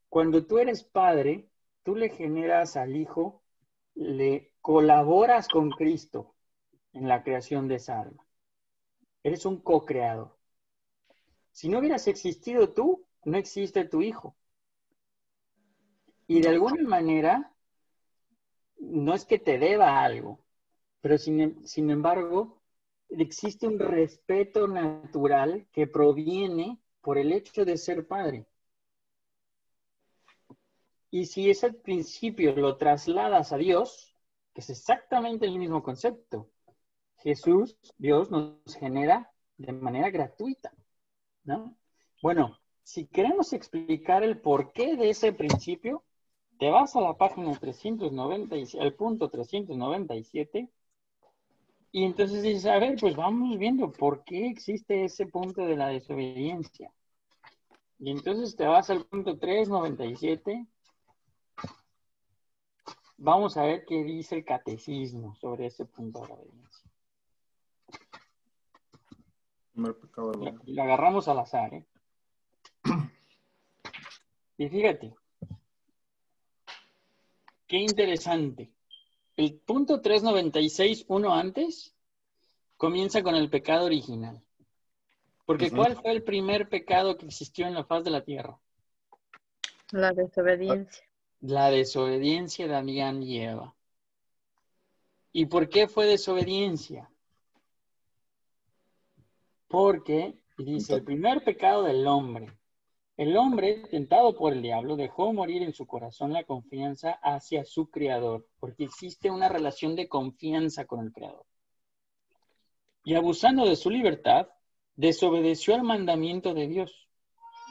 Cuando tú eres padre, tú le generas al Hijo, le colaboras con Cristo en la creación de esa alma. Eres un co-creador. Si no hubieras existido tú, no existe tu Hijo. Y de alguna manera, no es que te deba algo, pero sin embargo, existe un respeto natural que proviene por el hecho de ser padre. Y si ese principio lo trasladas a Dios, que es exactamente el mismo concepto, Jesús, Dios, nos genera de manera gratuita, ¿no? Bueno, si queremos explicar el porqué de ese principio, te vas a la página 397, al punto 397, y entonces dices, a ver, pues vamos viendo por qué existe ese punto de la desobediencia. Y entonces te vas al punto 397. Vamos a ver qué dice el catecismo sobre ese punto de la obediencia. Primer pecado del hombre. Lo agarramos al azar, ¿eh? Y fíjate, qué interesante. El punto 396, uno antes, comienza con el pecado original. Porque ¿cuál fue el primer pecado que existió en la faz de la tierra? La desobediencia. La desobediencia de Adán y Eva. ¿Y por qué fue desobediencia? Porque, dice, el primer pecado del hombre. El hombre, tentado por el diablo, dejó morir en su corazón la confianza hacia su creador, porque existe una relación de confianza con el creador. Y abusando de su libertad, desobedeció al mandamiento de Dios.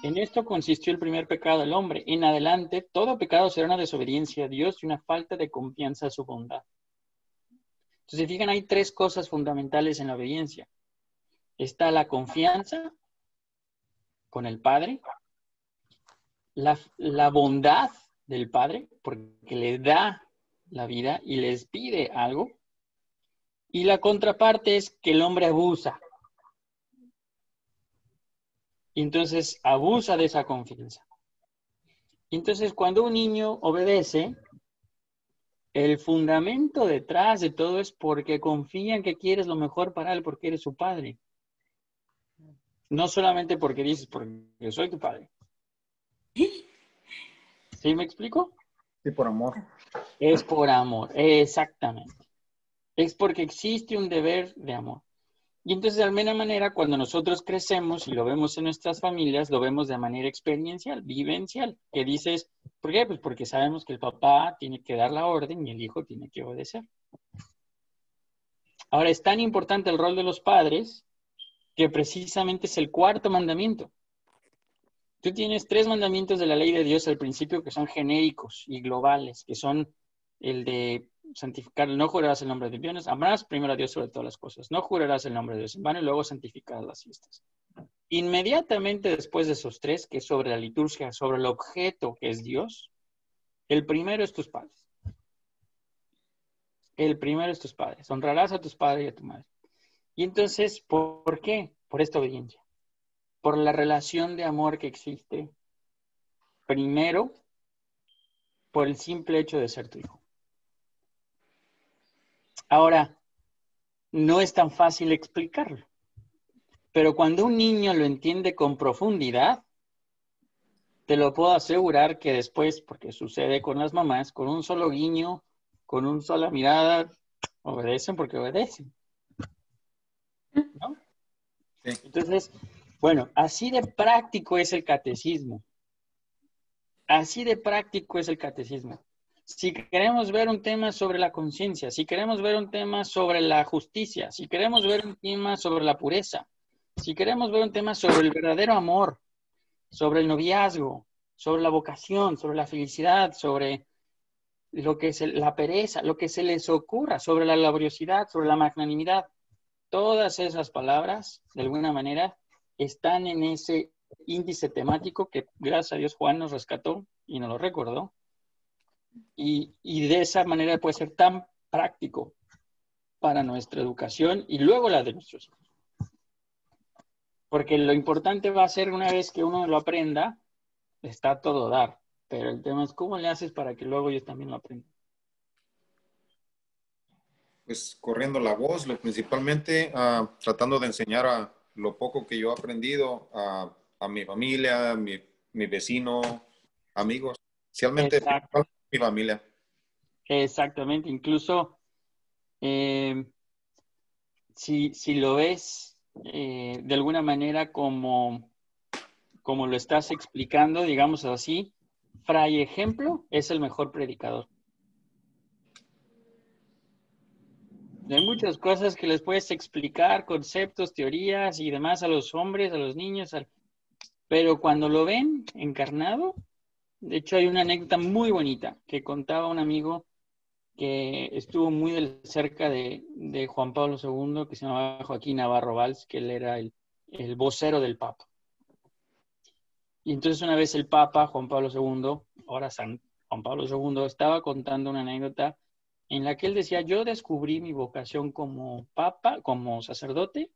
En esto consistió el primer pecado del hombre. En adelante, todo pecado será una desobediencia a Dios y una falta de confianza a su bondad. Entonces, fijan, hay tres cosas fundamentales en la obediencia. Está la confianza con el Padre, la bondad del Padre, porque le da la vida y les pide algo, y la contraparte es que el hombre abusa. Y entonces abusa de esa confianza. Entonces, cuando un niño obedece, el fundamento detrás de todo es porque confía en que quieres lo mejor para él, porque eres su padre. No solamente porque dices, porque soy tu padre. ¿Sí me explico? Sí, por amor. Es por amor, exactamente. Es porque existe un deber de amor. Y entonces, de alguna manera, cuando nosotros crecemos y lo vemos en nuestras familias, lo vemos de manera experiencial, vivencial. Que dices, ¿por qué? Pues porque sabemos que el papá tiene que dar la orden y el hijo tiene que obedecer. Ahora, es tan importante el rol de los padres que precisamente es el cuarto mandamiento. Tú tienes 3 mandamientos de la ley de Dios al principio que son genéricos y globales, que son el de santificar, no jurarás el nombre de Dios, amarás primero a Dios sobre todas las cosas, no jurarás el nombre de Dios en vano y luego santificarás las fiestas. Inmediatamente después de esos 3, que es sobre la liturgia, sobre el objeto que es Dios, el primero es tus padres. El primero es tus padres. Honrarás a tus padres y a tu madre. Y entonces, ¿por qué? Por esta obediencia. Por la relación de amor que existe. Primero, por el simple hecho de ser tu hijo. Ahora, no es tan fácil explicarlo. Pero cuando un niño lo entiende con profundidad, te lo puedo asegurar que después, porque sucede con las mamás, con un solo guiño, con una sola mirada, obedecen porque obedecen. ¿No? Sí. Entonces, bueno, así de práctico es el catecismo. Así de práctico es el catecismo. Si queremos ver un tema sobre la conciencia, si queremos ver un tema sobre la justicia, si queremos ver un tema sobre la pureza, si queremos ver un tema sobre el verdadero amor, sobre el noviazgo, sobre la vocación, sobre la felicidad, sobre lo que es la pereza, lo que se les ocurra, sobre la laboriosidad, sobre la magnanimidad, todas esas palabras, de alguna manera, están en ese índice temático que, gracias a Dios, Juan nos rescató y nos lo recordó. Y de esa manera puede ser tan práctico para nuestra educación y luego la de nuestros hijos. Porque lo importante va a ser, una vez que uno lo aprenda, está todo dar. pero el tema es cómo le haces para que luego ellos también lo aprendan. Pues corriendo la voz, principalmente tratando de enseñar a lo poco que yo he aprendido a mi familia, mi vecino, amigos, especialmente Exacto. mi familia. Exactamente, incluso si lo ves de alguna manera como lo estás explicando, digamos así, Fray Ejemplo es el mejor predicador. Hay muchas cosas que les puedes explicar, conceptos, teorías y demás a los hombres, a los niños, pero cuando lo ven encarnado, de hecho hay una anécdota muy bonita que contaba un amigo que estuvo muy cerca de Juan Pablo II, que se llamaba Joaquín Navarro Valls, que él era el vocero del Papa. Y entonces una vez el Papa, Juan Pablo II, ahora San Juan Pablo II, estaba contando una anécdota en la que él decía, yo descubrí mi vocación como Papa, como sacerdote,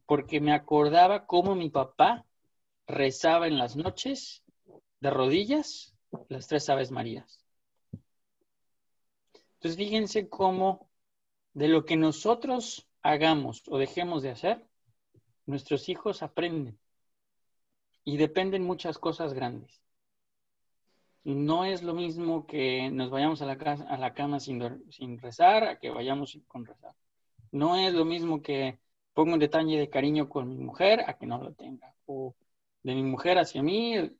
porque me acordaba cómo mi papá rezaba en las noches de rodillas las 3 Aves Marías. Entonces fíjense cómo de lo que nosotros hagamos o dejemos de hacer, nuestros hijos aprenden y dependen muchas cosas grandes. No es lo mismo que nos vayamos a la cama sin rezar a que vayamos con rezar. No es lo mismo que ponga un detalle de cariño con mi mujer a que no lo tenga. O de mi mujer hacia mí,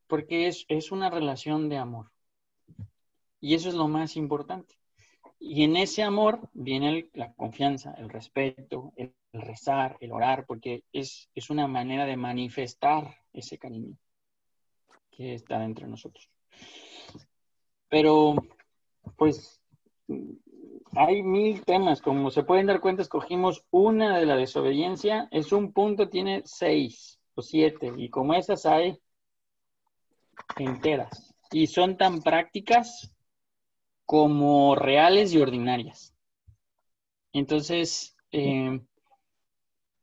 porque es una relación de amor. Y eso es lo más importante. Y en ese amor viene la confianza, el respeto, el rezar, el orar, porque es una manera de manifestar ese cariño que está dentro de nosotros. Pero, pues, hay 1000 temas. Como se pueden dar cuenta, escogimos una de la desobediencia. Es un punto, tiene 6 o 7. Y como esas hay enteras. Y son tan prácticas como reales y ordinarias. Entonces,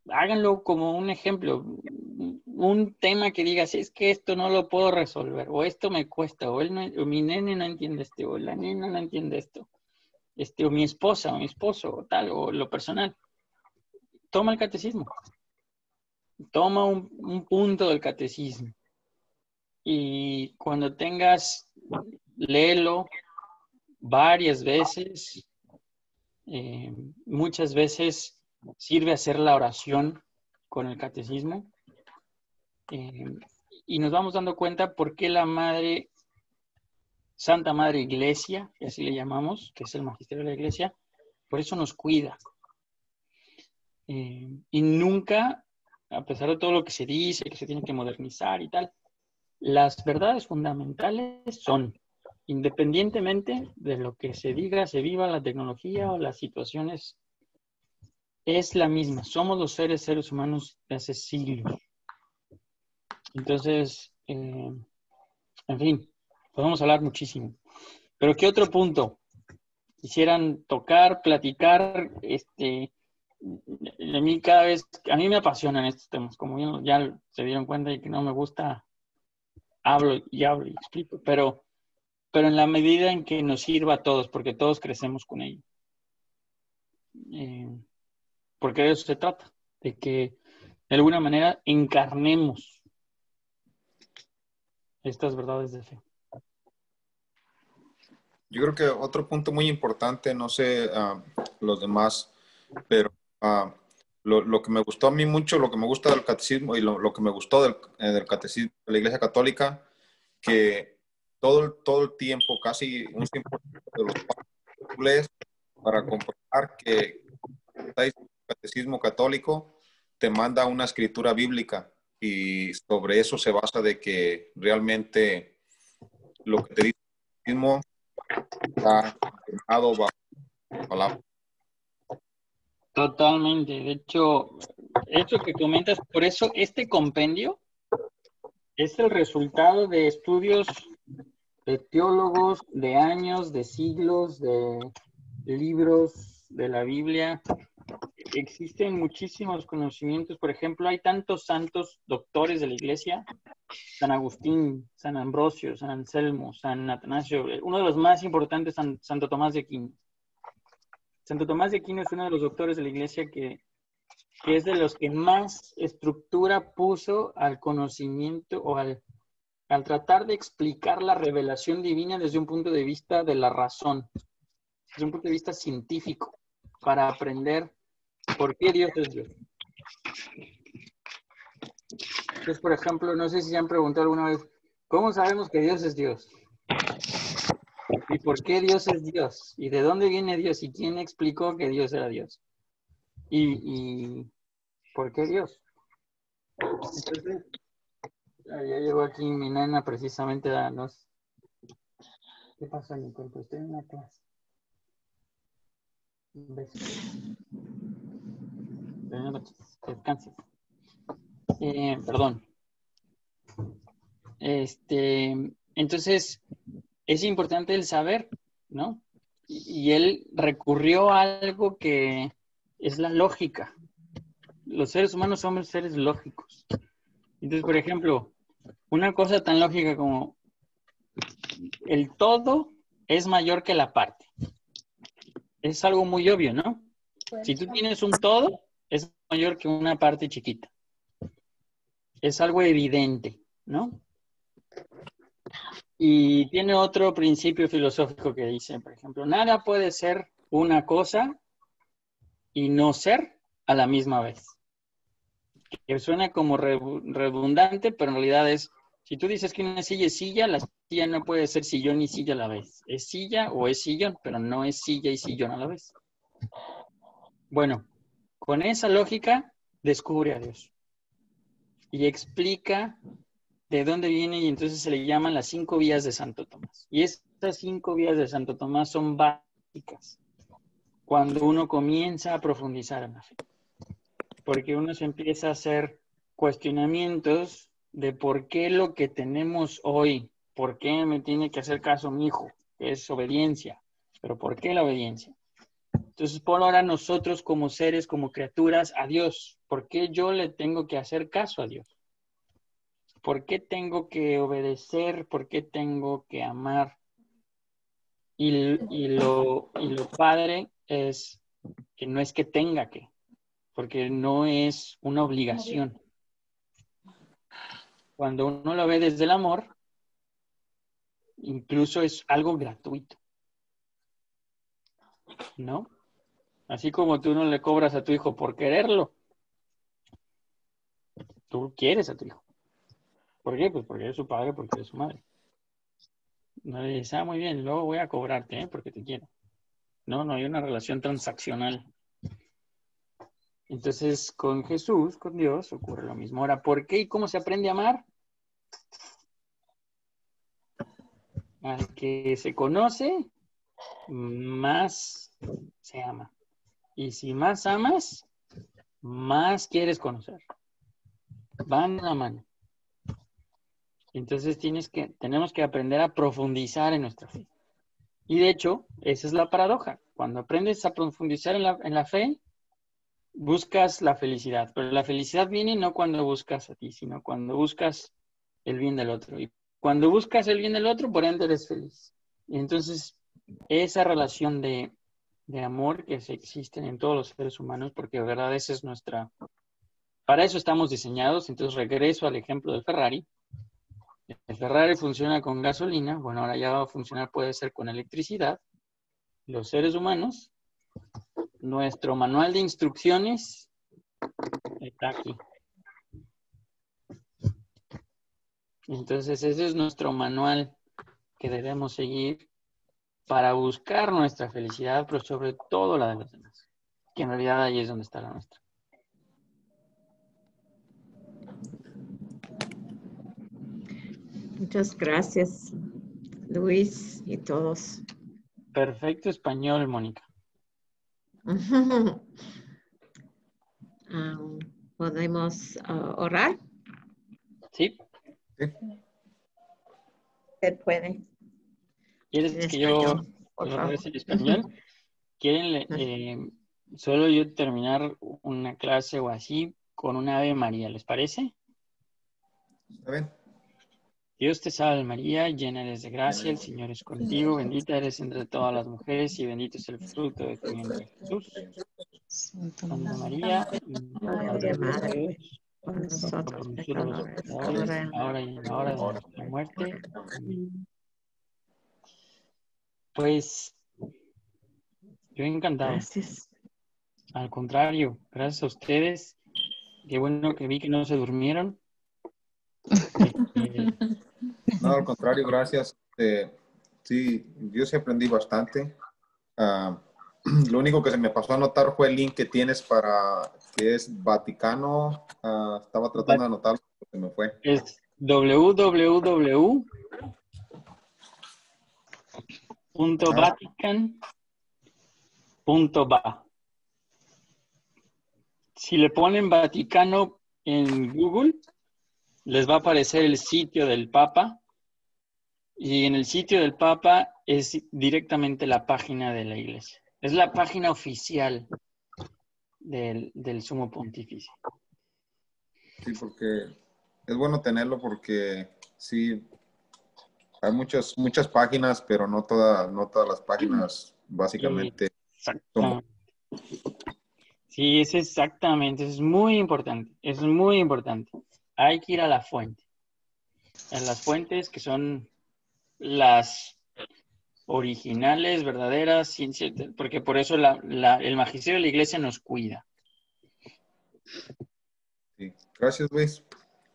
háganlo como un ejemplo. Un tema que digas, es que esto no lo puedo resolver, o esto me cuesta, o mi nene no entiende esto, o la nena no entiende esto, o mi esposa, o mi esposo, o tal, o lo personal. Toma el catecismo. Toma un punto del catecismo. Y cuando tengas, léelo varias veces. Muchas veces sirve hacer la oración con el catecismo. Y nos vamos dando cuenta por qué la Santa Madre Iglesia, que así le llamamos, que es el magisterio de la Iglesia, por eso nos cuida. Y nunca, a pesar de todo lo que se dice, que se tiene que modernizar y tal, las verdades fundamentales son, independientemente de lo que se diga, se viva, la tecnología o las situaciones, es la misma. Somos los seres humanos de hace siglos. Entonces, en fin, podemos hablar muchísimo. Pero ¿qué otro punto quisieran tocar, platicar? A mí me apasionan estos temas, como ya se dieron cuenta de que no me gusta, hablo y explico, pero en la medida en que nos sirva a todos, porque todos crecemos con ello. Porque de eso se trata, de que de alguna manera encarnemos estas verdades de fe. Yo creo que otro punto muy importante, no sé los demás, pero lo que me gustó a mí mucho, lo que me gusta del catecismo y lo que me gustó del catecismo de la Iglesia Católica, que todo el tiempo, casi un 100% de los padres para comprobar que el catecismo católico te manda una escritura bíblica y sobre eso se basa de que realmente lo que te dice el catecismo está confirmado bajo palabra. Totalmente. De hecho, eso que comentas, por eso este compendio es el resultado de estudios de teólogos, de años, de siglos, de libros de la Biblia. Existen muchísimos conocimientos. Por ejemplo, hay tantos santos doctores de la Iglesia San Agustín, San Ambrosio, San Anselmo, San Atanasio. Uno de los más importantes, Santo Tomás de Aquino. Santo Tomás de Aquino es uno de los doctores de la iglesia que es de los que más estructura puso al conocimiento o al tratar de explicar la revelación divina desde un punto de vista de la razón, desde un punto de vista científico, para aprender por qué Dios es Dios. Entonces, por ejemplo, no sé si se han preguntado alguna vez, ¿cómo sabemos que Dios es Dios? ¿Y por qué Dios es Dios? ¿Y de dónde viene Dios? ¿Y quién explicó que Dios era Dios? ¿Y por qué Dios? Entonces, ya llegó aquí mi nana precisamente a darnos. ¿Qué pasó, Nicole? Pues estoy en una clase. Un beso. Buenas noches. Que descanses. Perdón. Entonces, es importante el saber, ¿no? Y él recurrió a algo que es la lógica. Los seres humanos somos seres lógicos. Entonces, por ejemplo, una cosa tan lógica como el todo es mayor que la parte. Es algo muy obvio, ¿no? Si tú tienes un todo, es mayor que una parte chiquita. Es algo evidente, ¿no? Y tiene otro principio filosófico que dice, por ejemplo, nada puede ser una cosa y no ser a la misma vez. Que suena como redundante, pero en realidad es, si tú dices que una silla es silla, la silla no puede ser sillón y silla a la vez. Es silla o es sillón, pero no es silla y sillón a la vez. Bueno, con esa lógica, descubre a Dios. Y explica de dónde viene, y entonces se le llaman las 5 vías de Santo Tomás. Y estas 5 vías de Santo Tomás son básicas cuando uno comienza a profundizar en la fe. Porque uno se empieza a hacer cuestionamientos de por qué lo que tenemos hoy, por qué me tiene que hacer caso mi hijo, que es obediencia, pero ¿por qué la obediencia? Entonces, por ahora nosotros como seres, como criaturas, a Dios, ¿por qué yo le tengo que hacer caso a Dios? ¿Por qué tengo que obedecer? ¿Por qué tengo que amar? Y lo padre es que no es que tenga que, porque no es una obligación. Cuando uno lo ve desde el amor, incluso es algo gratuito, ¿no? Así como tú no le cobras a tu hijo por quererlo, tú quieres a tu hijo. ¿Por qué? Pues porque eres su padre, porque eres su madre. No le dices, muy bien, luego voy a cobrarte, porque te quiero. No hay una relación transaccional. Entonces, con Jesús, con Dios, ocurre lo mismo. Ahora, ¿por qué y cómo se aprende a amar? Al que se conoce, más se ama. Y si más amas, más quieres conocer. Van a la mano. Entonces tenemos que aprender a profundizar en nuestra fe. Y de hecho, esa es la paradoja. Cuando aprendes a profundizar en la fe, buscas la felicidad. Pero la felicidad viene no cuando buscas a ti, sino cuando buscas el bien del otro. Y cuando buscas el bien del otro, por ende eres feliz. Y entonces, esa relación de amor que existen en todos los seres humanos, porque de verdad esa es nuestra... Para eso estamos diseñados. Entonces regreso al ejemplo del Ferrari. El Ferrari funciona con gasolina. Bueno, ahora ya va a funcionar, puede ser con electricidad. Los seres humanos, nuestro manual de instrucciones está aquí. Entonces ese es nuestro manual que debemos seguir para buscar nuestra felicidad, pero sobre todo la de los demás. Que en realidad ahí es donde está la nuestra. Muchas gracias, Luis y todos. Perfecto español, Mónica. ¿Podemos orar? ¿Sí? Usted puede. ¿Quieres En que yo español, por lo favor. regrese en español? ¿Quieren solo yo terminar una clase o así con una Ave María? ¿Les parece? ¿Está bien? Dios te salve María, llena eres de gracia, el Señor es contigo, bendita eres entre todas las mujeres y bendito es el fruto de tu vientre Jesús. Santa Santa María, María, Madre, Madre de Madre, Dios, por ruega nosotros por nosotros los pecadores, pecadores, ahora y en la ahora y en la hora de nuestra muerte. Amén. Pues yo encantado. Gracias. Al contrario, gracias a ustedes. Qué bueno que vi que no se durmieron. No, al contrario, gracias. Sí, yo sí aprendí bastante. Ah, lo único que se me pasó a anotar fue el link que tienes para que es Vaticano. Estaba tratando de anotarlo, pero se me fue. Es www.vatican.va. Si le ponen Vaticano en Google, les va a aparecer el sitio del Papa. Y en el sitio del Papa es directamente la página de la iglesia. Es la página oficial del Sumo Pontífice. Sí, porque es bueno tenerlo porque sí, hay muchas páginas, pero no todas las páginas básicamente son Exactamente. Sí, es exactamente. Es muy importante. Es muy importante. Hay que ir a la fuente. A las fuentes que son las originales, verdaderas, ciencias, porque por eso el magisterio de la iglesia nos cuida. Sí. Gracias, Luis.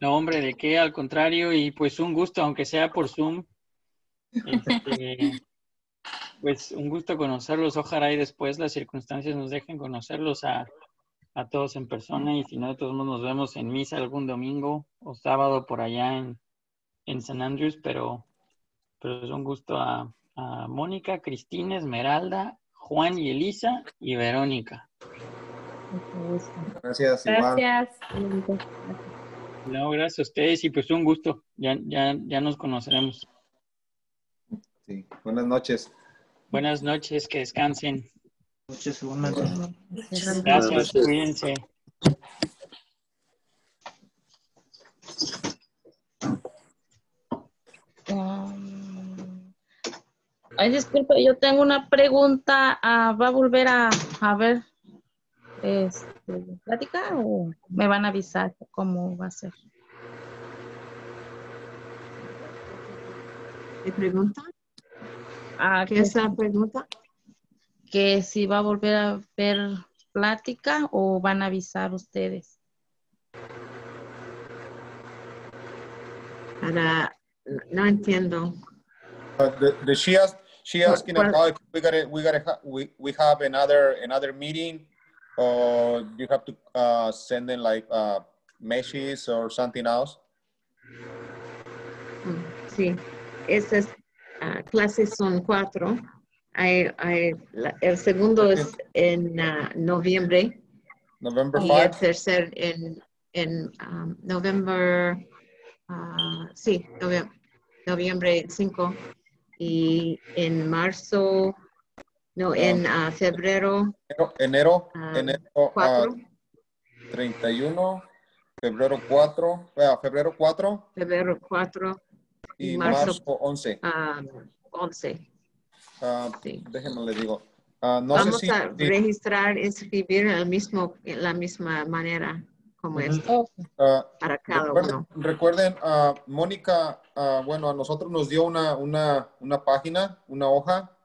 No, hombre, ¿de qué? Al contrario, y pues un gusto, aunque sea por Zoom. Pues un gusto conocerlos. Ojalá y después las circunstancias nos dejen conocerlos a todos en persona, y si no, de todos modos nos vemos en misa algún domingo o sábado por allá en San Andrews, pero es un gusto a Mónica, Cristina, Esmeralda, Juan y Elisa y Verónica. mucho gusto. Gracias, igual. Gracias. No, gracias a ustedes y pues un gusto. Ya nos conoceremos. Sí. Buenas noches. Buenas noches, que descansen. Muchas gracias. Gracias, cuídense. Ay, disculpe, yo tengo una pregunta. ¿Va a volver a ver plática o me van a avisar cómo va a ser? ¿Te pregunta? ¿Qué Que es la pregunta? que si va a volver a ver plática o van a avisar ustedes. No entiendo. She asking about if we have another meeting, or you have to send in like messages or something else. Sí, esas clases son 4. El segundo es en noviembre. November Y 5. el tercer en noviembre 5. Y en marzo, en febrero. Enero 4. 31, febrero 4, febrero 4. Febrero 4. Y marzo 11. 11. Sí. Déjenme le digo. Vamos a registrar, inscribir en la misma manera como para cada uno. Recuerden, Mónica, bueno, a nosotros nos dio una página, una hoja.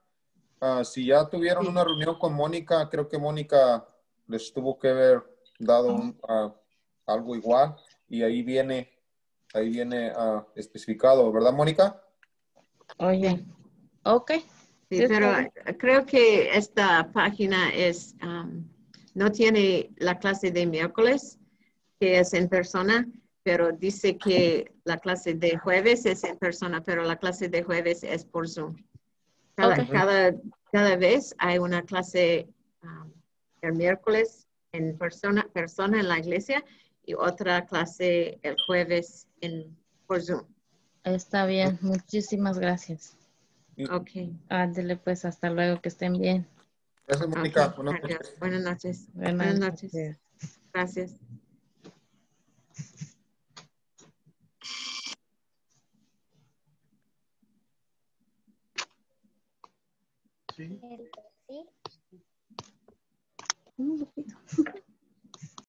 Si ya tuvieron una reunión con Mónica, creo que Mónica les tuvo que haber dado algo igual, y ahí viene especificado, ¿verdad, Mónica? Oye, ok. Sí, pero creo que esta página no tiene la clase de miércoles, que es en persona, pero dice que la clase de jueves es en persona, pero la clase de jueves es por Zoom. Cada vez hay una clase el miércoles en persona en la iglesia y otra clase el jueves por Zoom. Está bien, muchísimas gracias. Ok. Ándale, pues, hasta luego, que estén bien. Gracias, Mónica. Okay. Buenas noches. Buenas noches. Gracias. Sí. ¿Cómo lo pido?